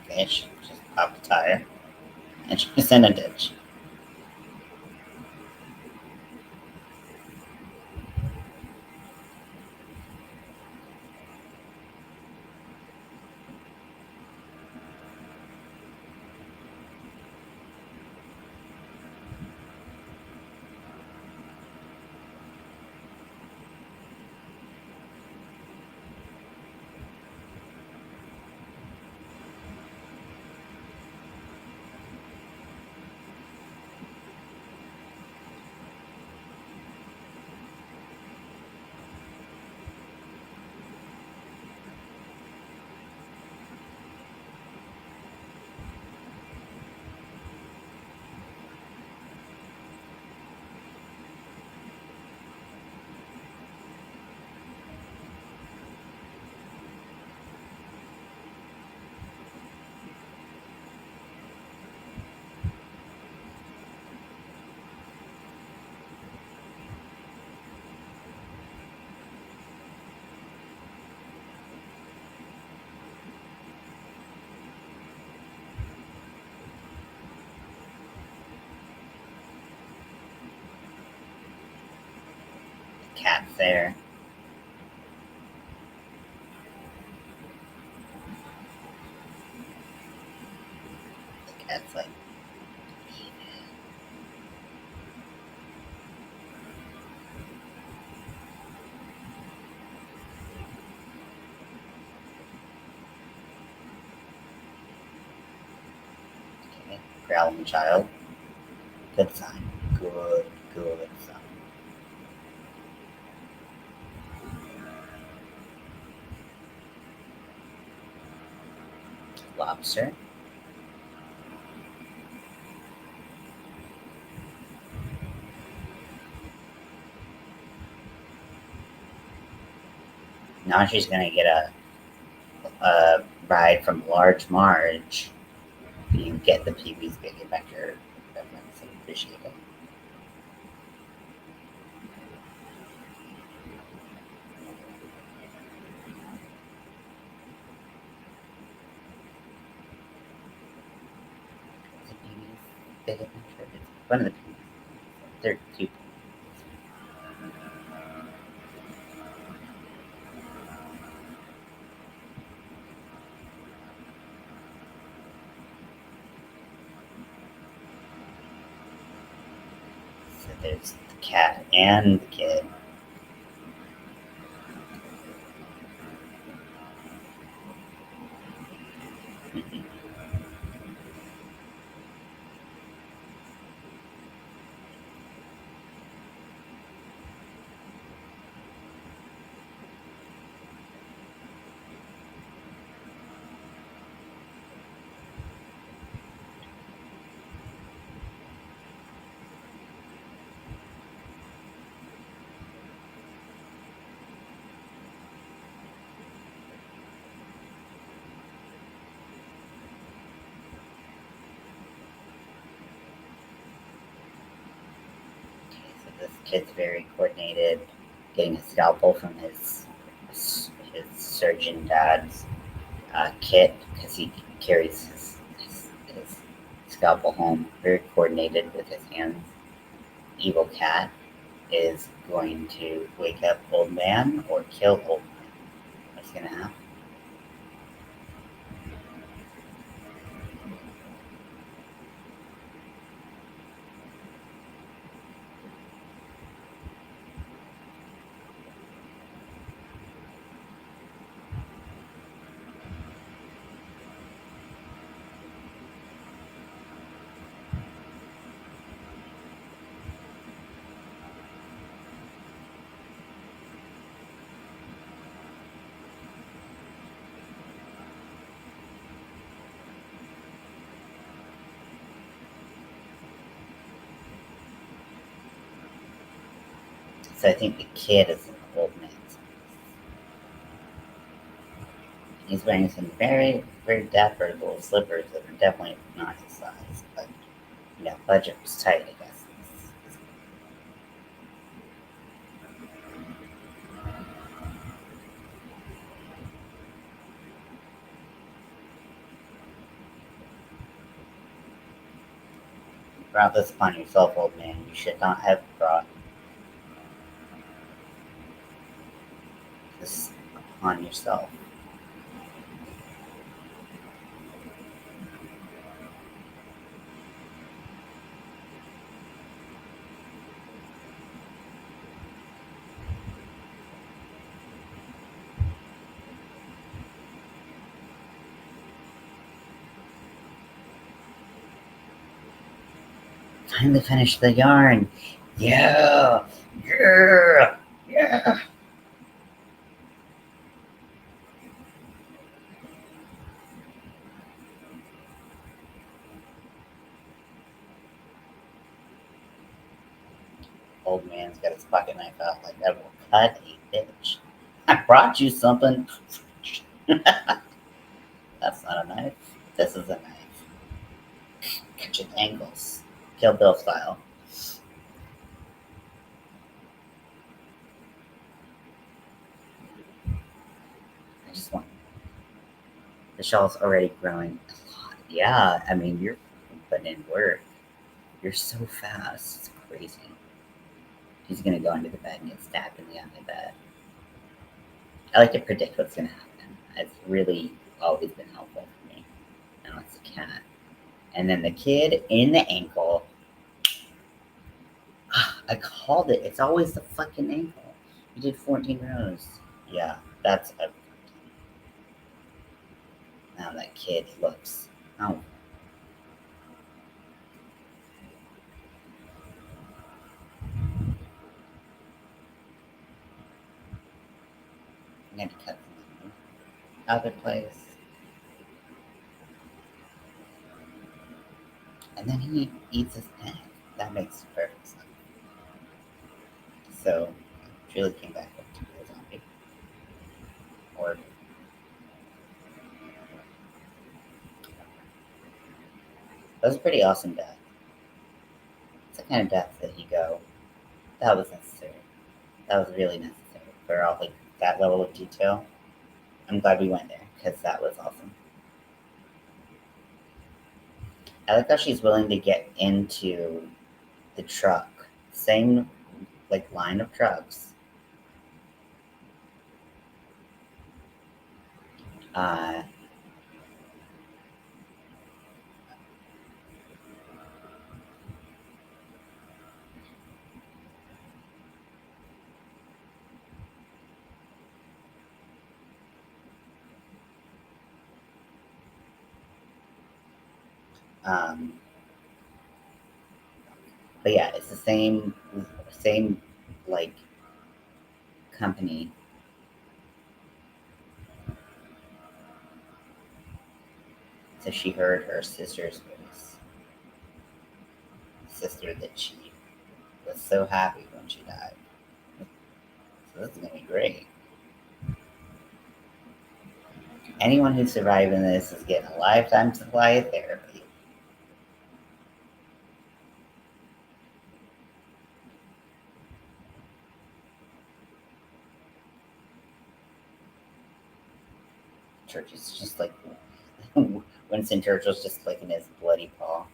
Okay, she just popped a tire and she's in a ditch. cat's there. The cat's like, okay, growling child. Good sign. Good sign. Lobster. Now she's gonna get a ride from Large Marge. You get the Pee-wee's Big Adventure reference. I appreciate it. Is it Pee-wee's Big Adventure? It's one of the Pee-wee's. There are two. So there's the cat and the kid. Mhm. So this kid's very coordinated, getting a scalpel from his surgeon dad's kit because he carries his scalpel home. Very coordinated with his hands. Evil cat is going to wake up old man or kill old man. What's gonna happen? So I think the kid is an old man's. He's wearing some very dapper little slippers that are definitely not his size, but budget was tight, I guess. You brought this upon yourself, old man. You should not have brought this upon yourself. Finally finished the yarn. Yeah, yeah, yeah. Old man's got his pocket knife out like that will cut a bitch. I brought you something. That's not a knife. This is a knife. Catching angles. Kill Bill style. I just want the shawl's already growing a lot. Yeah, I mean you're putting in work. You're so fast. It's crazy. He's gonna go into the bed and get stabbed in the eye. But I like to predict what's gonna happen. It's really always been helpful for me. Now it's a cat. And then the kid in the ankle. I called it. It's always the fucking ankle. You did 14 rows. Yeah, that's a. Now that kid looks. Oh, I'm gonna cut the other place. And then he eats his neck. That makes perfect sense. So, Julie came back to be a zombie. Or, that was a pretty awesome death. It's the kind of death that you go, that was necessary. That was really necessary for all like that level of detail. I'm glad we went there because that was awesome. I like how she's willing to get into the truck. Same like line of trucks. Uh, um, but yeah, it's the same like company. So she heard her sister's voice. Sister that she was so happy when she died. So this is gonna be great. Anyone who's surviving this is getting a lifetime supply of therapy. Church is just like Winston Churchill's just flicking his bloody paw.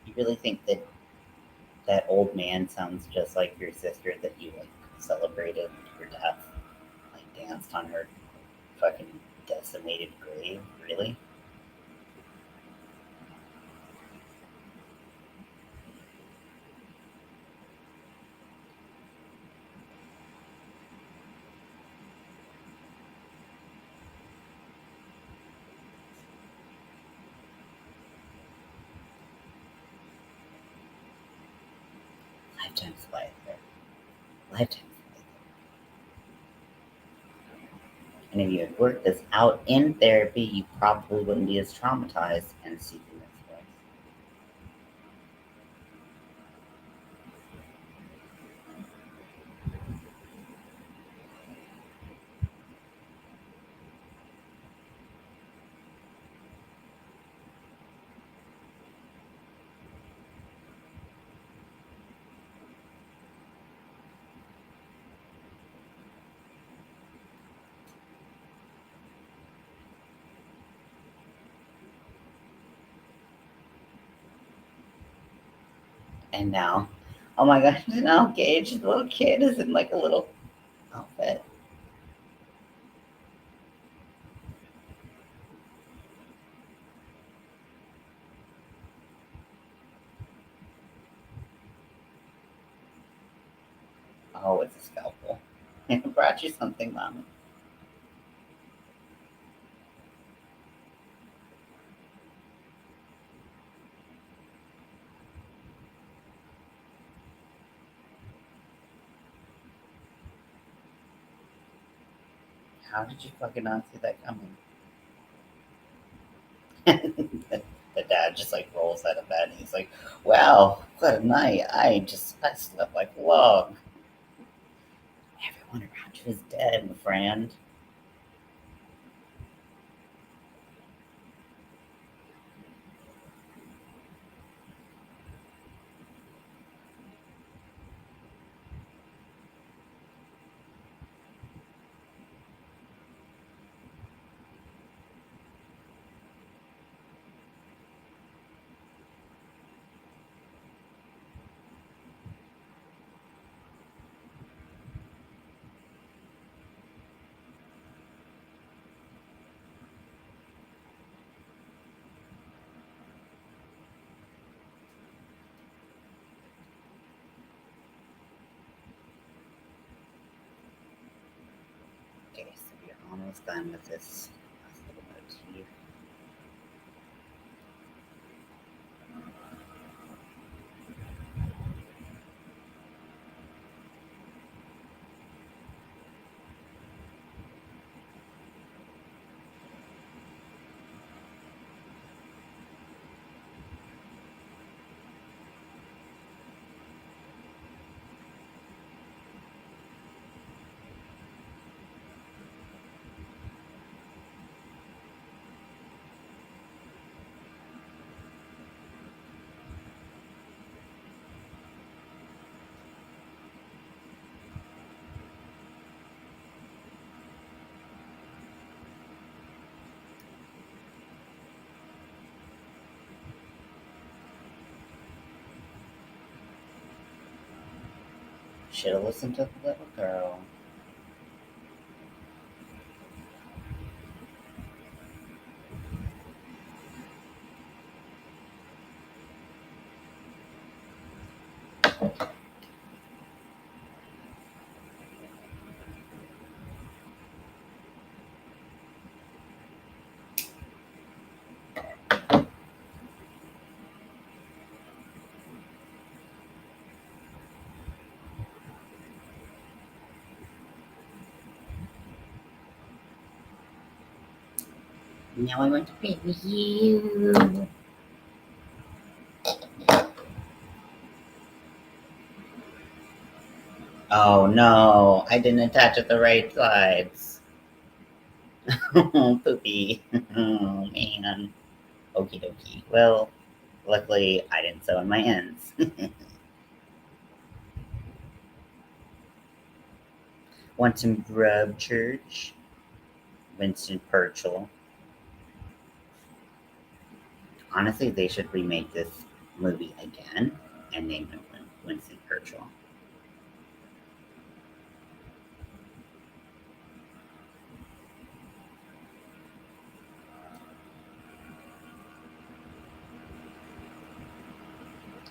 You really think that that old man sounds just like your sister that you like celebrated her death, like danced on her fucking decimated grave? Really? Lifetime supply there. Lifetime supply. And if you had worked this out in therapy, you probably wouldn't be as traumatized and seeking this way. And now, oh my gosh, now Gage, the little kid, is in like a little outfit. Oh, it's a scalpel. I brought you something, Mom. How did you fucking not see that coming? The dad just like rolls out of bed and he's like, "Wow, what a night! I slept like a log. Everyone around you is dead, my friend." Okay, so we're almost done with this last little motif. Should have listened to the little girl. Now I want to be with you. Oh no, I didn't attach it the right sides. Poopy. Oh man. Okie dokie. Well, luckily I didn't sew on my ends. Want some grub church? Winston Churchill. Honestly, they should remake this movie again and name him Winston Churchill.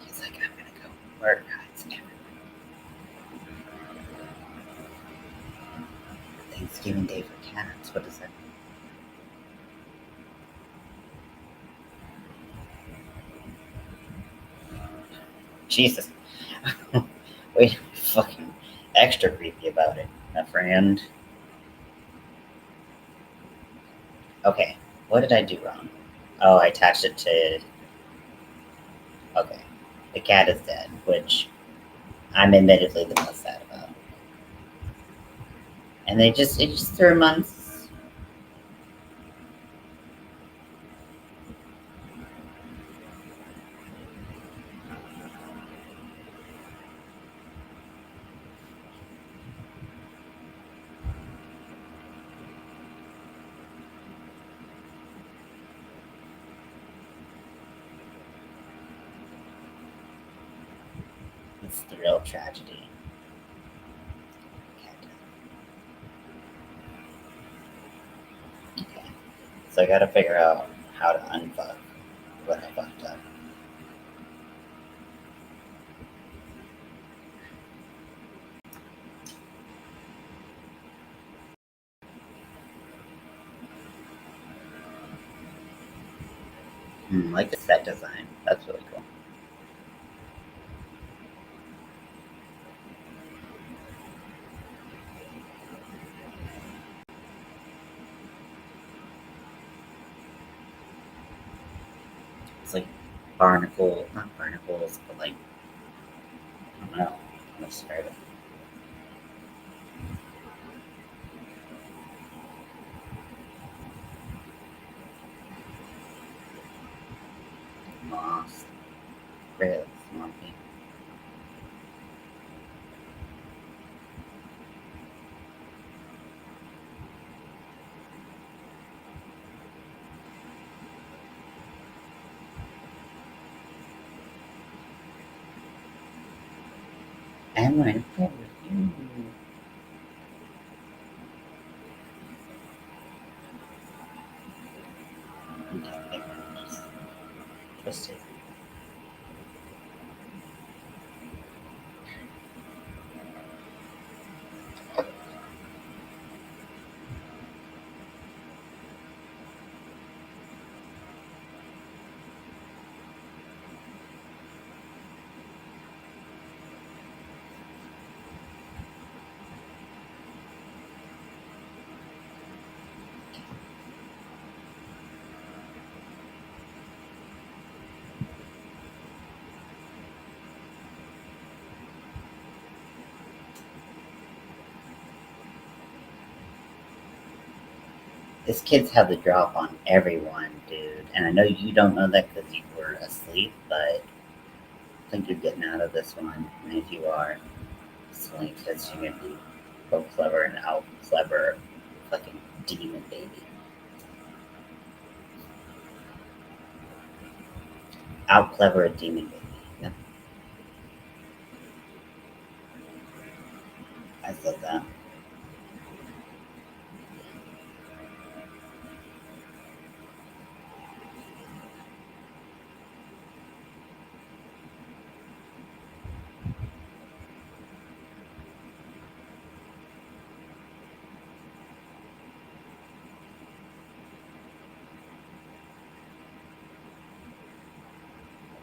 He's like, I'm gonna go murder guys everywhere. Thanksgiving Day for cats. What is that? Jesus. Wait, fucking extra creepy about it, my friend. Okay, what did I do wrong? Oh, I attached it to. Okay, the cat is dead, which I'm admittedly the most sad about. And they just threw months. It's the real tragedy. Okay, so I gotta figure out how to unfuck what I fucked up. Like the set design. That's really cool. barnacle, not barnacles, but like, I don't know how to describe it. Moss, really swampy. I'm going to play with you. Okay, just it. These kids have the drop on everyone, dude. And I know you don't know that because you were asleep, but I think you're getting out of this one. And if you are, sleep because you're going to be so clever and out clever fucking demon baby. Out clever a demon baby. Yep, I said that.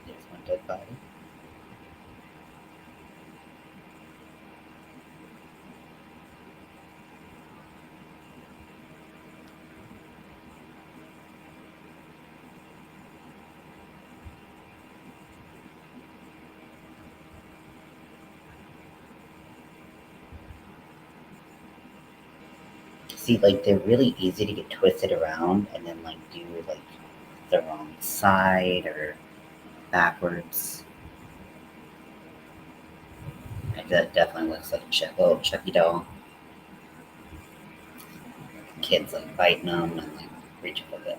There's one dead body. See, like, they're really easy to get twisted around and then, like, do, like, the wrong side or backwards. That definitely looks like a little Chucky doll. Kids, like, biting them and, like, reaching for the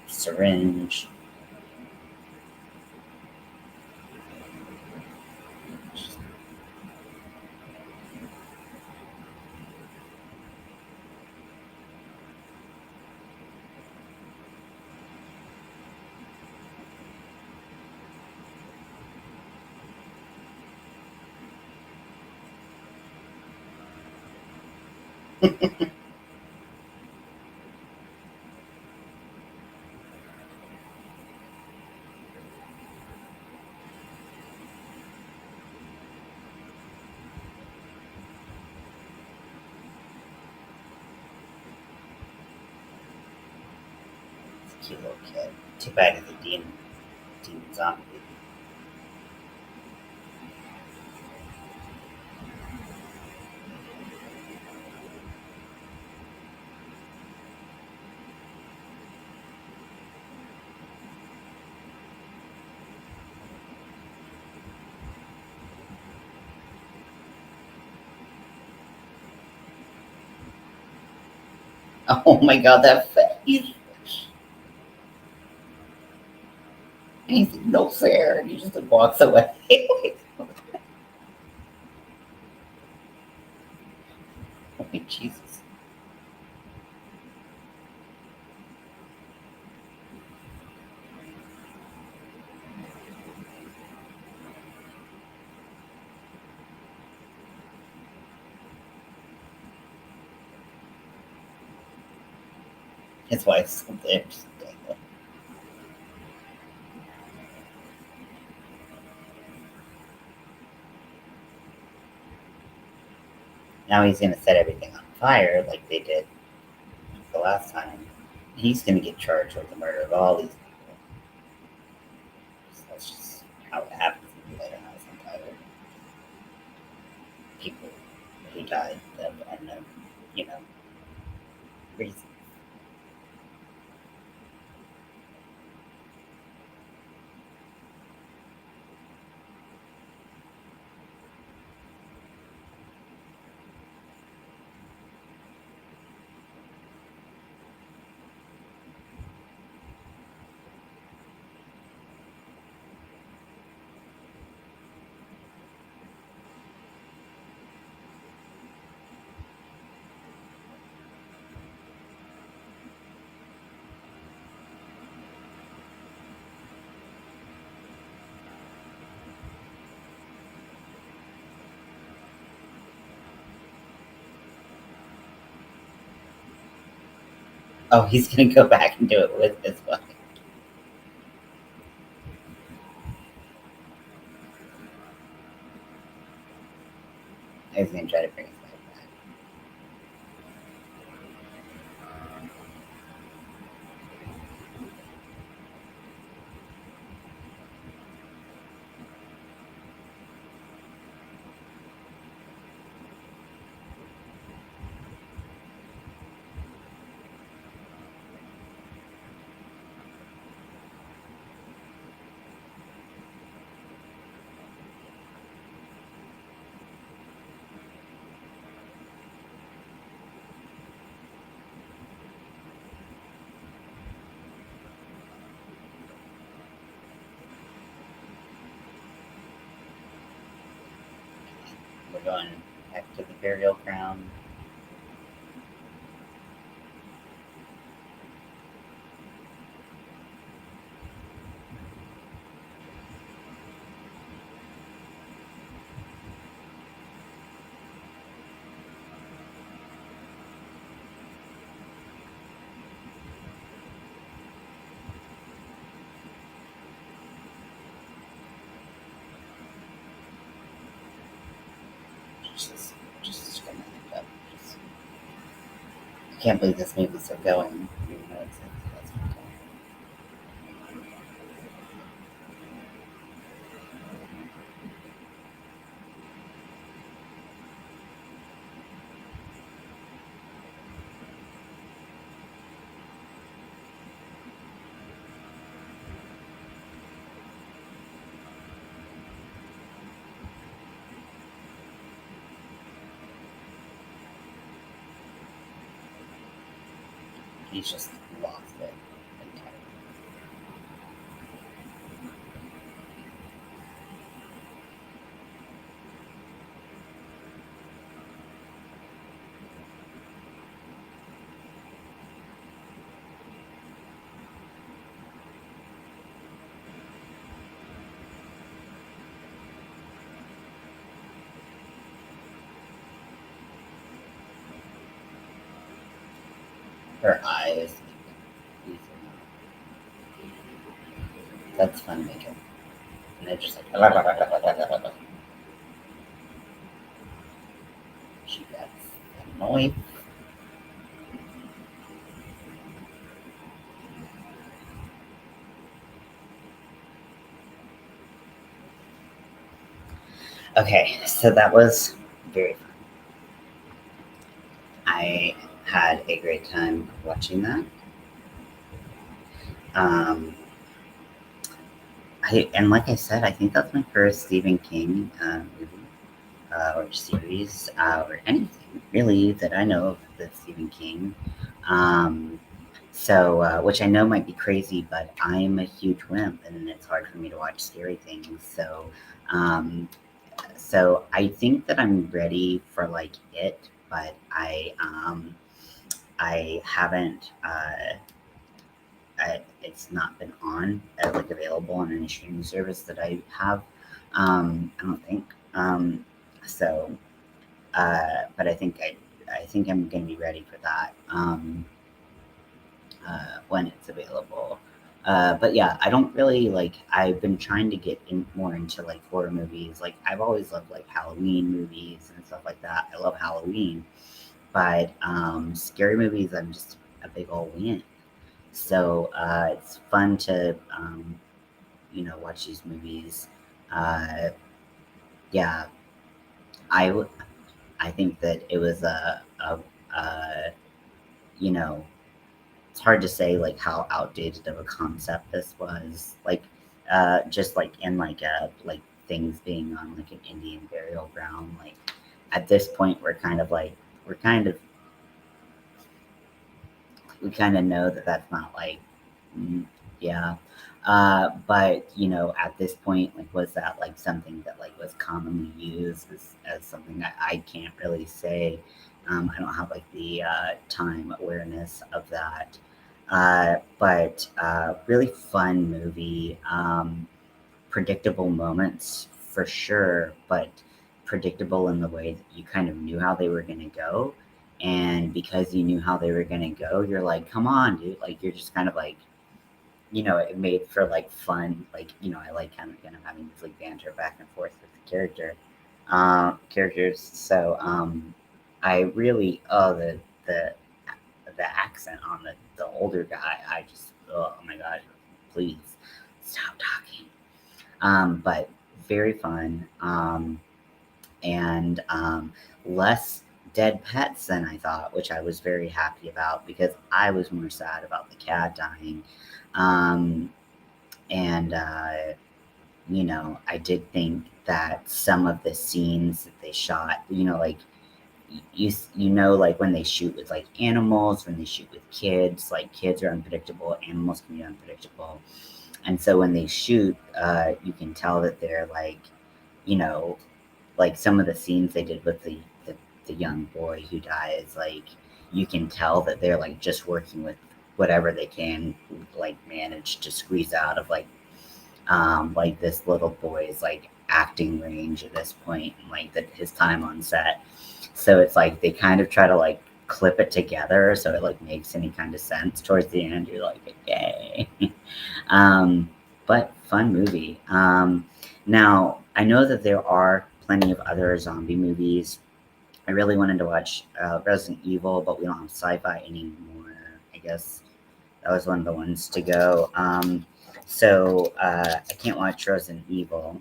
syringe. It's a cute little kid. Too bad he's a demon zombie. Oh my god, that face! He's no fair. And he just like, walks away. Oh, Jesus. His wife's interesting. Now he's gonna set everything on fire like they did the last time. He's gonna get charged with the murder of all these people. that's just how it happens in the later house empire. People who died of unknown, you know, reasons. Oh, he's gonna go back and do it with his wife. He's gonna try to bring his wife back. We're going back to the burial ground. Just gonna end up. Just, I can't believe this movie's still going. Even though it's he's just lost it entirely. Her eyes. That's fun making. And they're just like, she gets annoyed. Okay, so that was very fun. I had a great time watching that. Um, and like I said, I think that's my first Stephen King movie or series or anything really that I know of that's Stephen King. Um, which I know might be crazy, but I'm a huge wimp, and it's hard for me to watch scary things. Um, so I think that I'm ready for like it, but I haven't. It's not been on like available on any streaming service that I have. I don't think. So, but I think I'm gonna be ready for that when it's available. But yeah, I don't really like. I've been trying to get more into like horror movies. Like I've always loved like Halloween movies and stuff like that. I love Halloween, but scary movies, I'm just a big old win. So it's fun to watch these movies. Uh, yeah, I, w- I think that it was a you know, it's hard to say like how outdated of a concept this was. Like, just like in like things being on like an Indian burial ground. Like at this point, we're kind of we kind of know that that's not like, mm, yeah. But at this point, like, was that like something that like was commonly used as something that I can't really say. I don't have like the time awareness of that. But really fun movie. Predictable moments for sure, but predictable in the way that you kind of knew how they were going to go. And because you knew how they were going to go, you're like, come on, dude. Like, you're just kind of like, it made for like fun. Like, I like kind of having this like banter back and forth with the characters. So, I really, the accent on the older guy, I just, oh my God, please stop talking. But very fun, and less dead pets than I thought, which I was very happy about because I was more sad about the cat dying. Um, and I did think that some of the scenes that they shot, like like when they shoot with like animals, when they shoot with kids, like kids are unpredictable, animals can be unpredictable. And so when they shoot, you can tell that they're you know, like some of the scenes they did with the young boy who dies, like you can tell that they're like just working with whatever they can like manage to squeeze out of like this little boy's like acting range at this point and like his time on set. So it's like they kind of try to like clip it together so it like makes any kind of sense towards the end. You're like, yay. um, but fun movie. Now I know that there are plenty of other zombie movies. I really wanted to watch Resident Evil, but we don't have sci-fi anymore. I guess that was one of the ones to go. So I can't watch Resident Evil,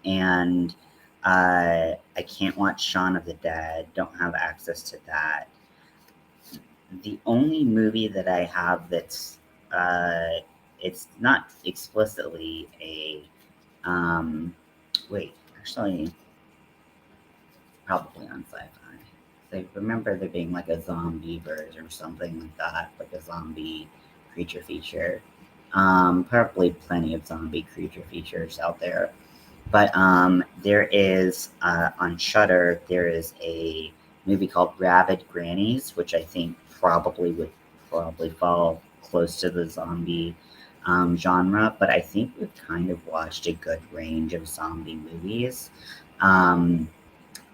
and I can't watch Shaun of the Dead. Don't have access to that. The only movie that I have that's it's not explicitly a um, wait, actually, probably on sci-fi. I remember there being like a zombie version or something like that, like a zombie creature feature. Probably plenty of zombie creature features out there. But there is on Shudder. There is a movie called Rabid Grannies, which I think would probably fall close to the zombie genre. But I think we've kind of watched a good range of zombie movies. Um,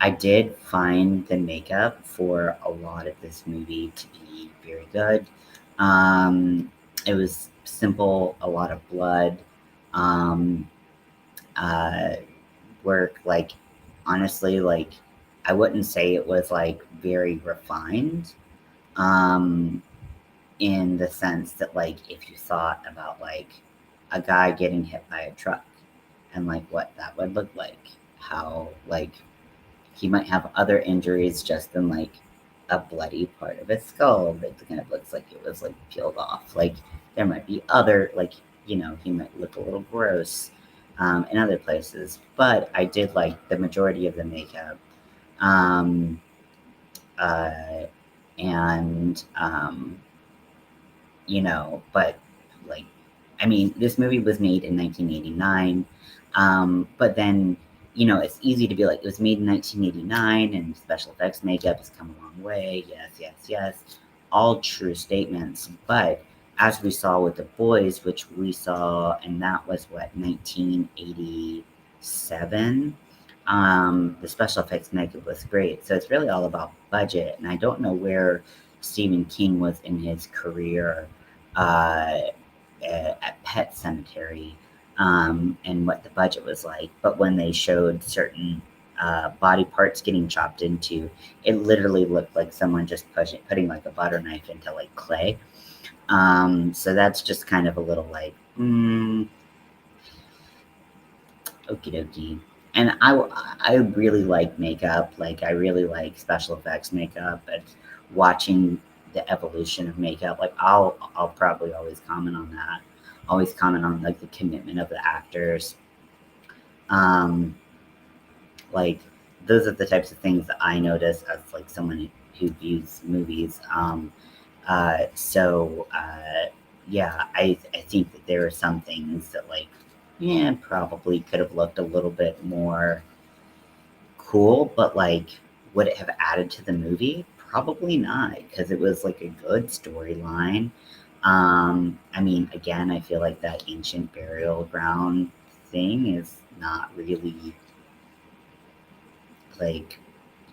I did find the makeup for a lot of this movie to be very good. Um, it was simple, a lot of blood. Um, uh, Work, like, honestly, like, I wouldn't say it was like very refined, um in the sense that like if you thought about like a guy getting hit by a truck and like what that would look like, how like he might have other injuries just than like a bloody part of his skull that kind of looks like it was like peeled off. Like there might be other like he might look a little gross in other places. But I did like the majority of the makeup, um, uh, and but like, I mean, this movie was made in 1989, but then, it's easy to be like, it was made in 1989 and special effects makeup has come a long way. Yes, yes, yes. All true statements. But as we saw with The Boys, which we saw, and that was what, 1987, the special effects makeup was great. So it's really all about budget. And I don't know where Stephen King was in his career uh, at Pet Cemetery, and what the budget was like. But when they showed certain body parts getting chopped into, it literally looked like someone just putting like a butter knife into like clay. So that's just kind of a little like, Okie dokie. And I really like makeup. Like, I really like special effects makeup. And watching the evolution of makeup, like, I'll probably always comment on that. Always comment on like the commitment of the actors. Um, like, those are the types of things that I notice as like someone who views movies. Yeah, I think that there are some things that, like, yeah, probably could have looked a little bit more cool, but, like, would it have added to the movie? Probably not, because it was, like, a good storyline. I mean, again, I feel like that ancient burial ground thing is not really, like,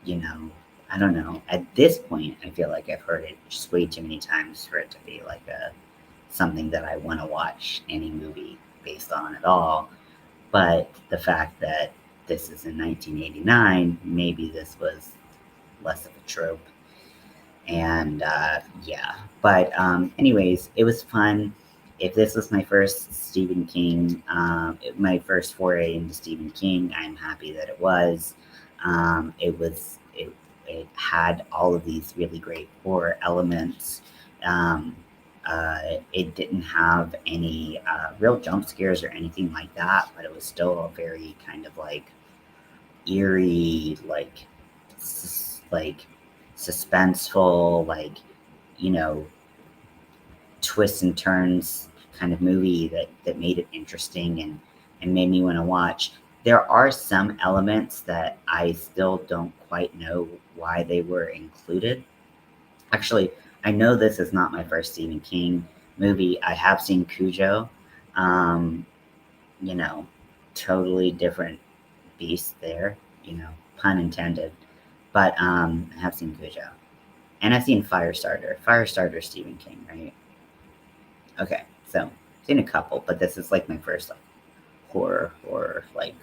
you know, I don't know. At this point, I feel like I've heard it just way too many times for it to be, like, a something that I wanna watch any movie based on at all. But the fact that this is in 1989, maybe this was less of a trope. And yeah, but anyways, it was fun. If this was my first Stephen King, my first foray into Stephen King, I'm happy that it was. It had all of these really great horror elements. Um, it didn't have any real jump scares or anything like that, but it was still a very kind of like eerie, like suspenseful, like, you know, twists and turns kind of movie that made it interesting and made me want to watch. There are some elements that I still don't quite know why they were included. Actually, I know this is not my first Stephen King movie. I have seen Cujo. Um, you know, totally different beast there, pun intended. But I have seen Cujo. And I've seen Firestarter. Firestarter Stephen King, right? Okay, so I've seen a couple, but this is like my first like horror, like,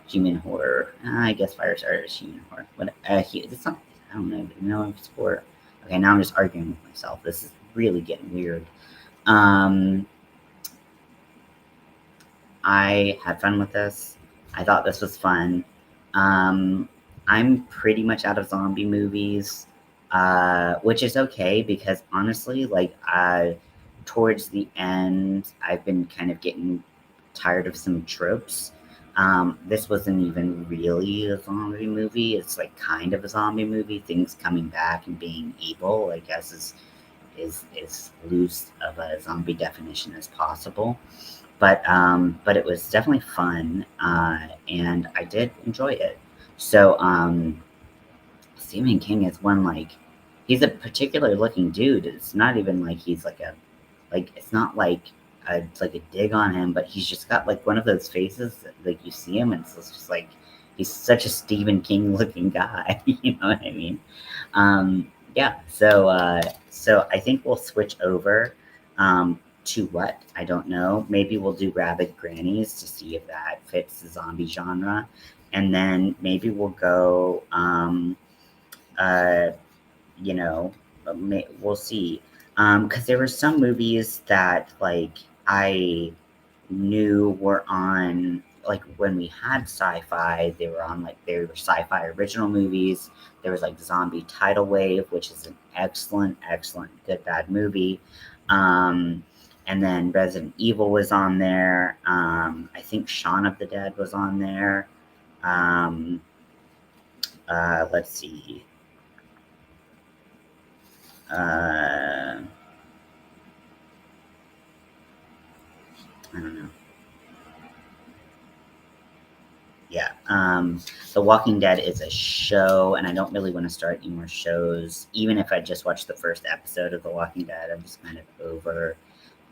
human horror. I guess Firestarter is human horror, but it's not. I don't know. If it's horror. Okay, now I'm just arguing with myself. This is really getting weird. Um, I had fun with this. I thought this was fun. Um, I'm pretty much out of zombie movies, which is okay because honestly, like, towards the end, I've been kind of getting tired of some tropes. This wasn't even really a zombie movie. It's like kind of a zombie movie. Things coming back and being evil, I guess, is loose of a zombie definition as possible. But it was definitely fun, and I did enjoy it. So Stephen King is one, like, he's a particular looking dude. It's not even like he's like it's not like it's like a dig on him, but he's just got like one of those faces that, like, you see him and it's just like he's such a Stephen King looking guy. You know what I mean? Yeah. So I think we'll switch over. To what? I don't know. Maybe we'll do Rabid Grannies to see if that fits the zombie genre. And then maybe we'll go, uh, you know, we'll see. Because there were some movies that, like, I knew were on, like, when we had sci-fi, they were on, like, they were sci-fi original movies. There was, like, Zombie Tidal Wave, which is an excellent Good Bad movie. Um, and then Resident Evil was on there. I think Shaun of the Dead was on there. Um, let's see. I don't know. Yeah. The Walking Dead is a show, and I don't really want to start any more shows. Even if I just watched the first episode of The Walking Dead, I'm just kind of over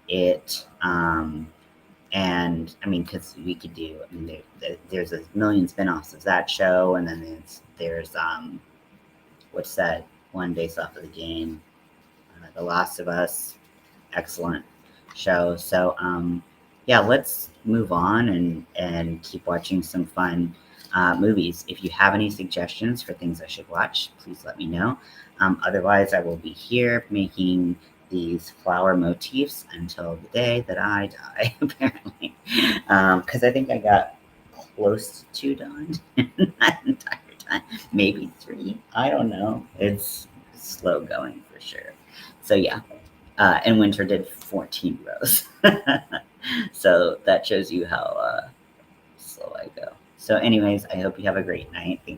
it. And I mean, because we could do, I mean, there's a million spinoffs of that show, and then there's what's that one based off of the game, The Last of Us, excellent show. So yeah, let's move on and keep watching some fun movies. If you have any suggestions for things I should watch, please let me know. Otherwise, I will be here making these flower motifs until the day that I die, apparently. Because I think I got close to 2 done in that entire time, maybe 3. I don't know. It's slow going for sure. So yeah, and Winter did 14 rows. So that shows you how slow I go. So, anyways, I hope you have a great night. Thanks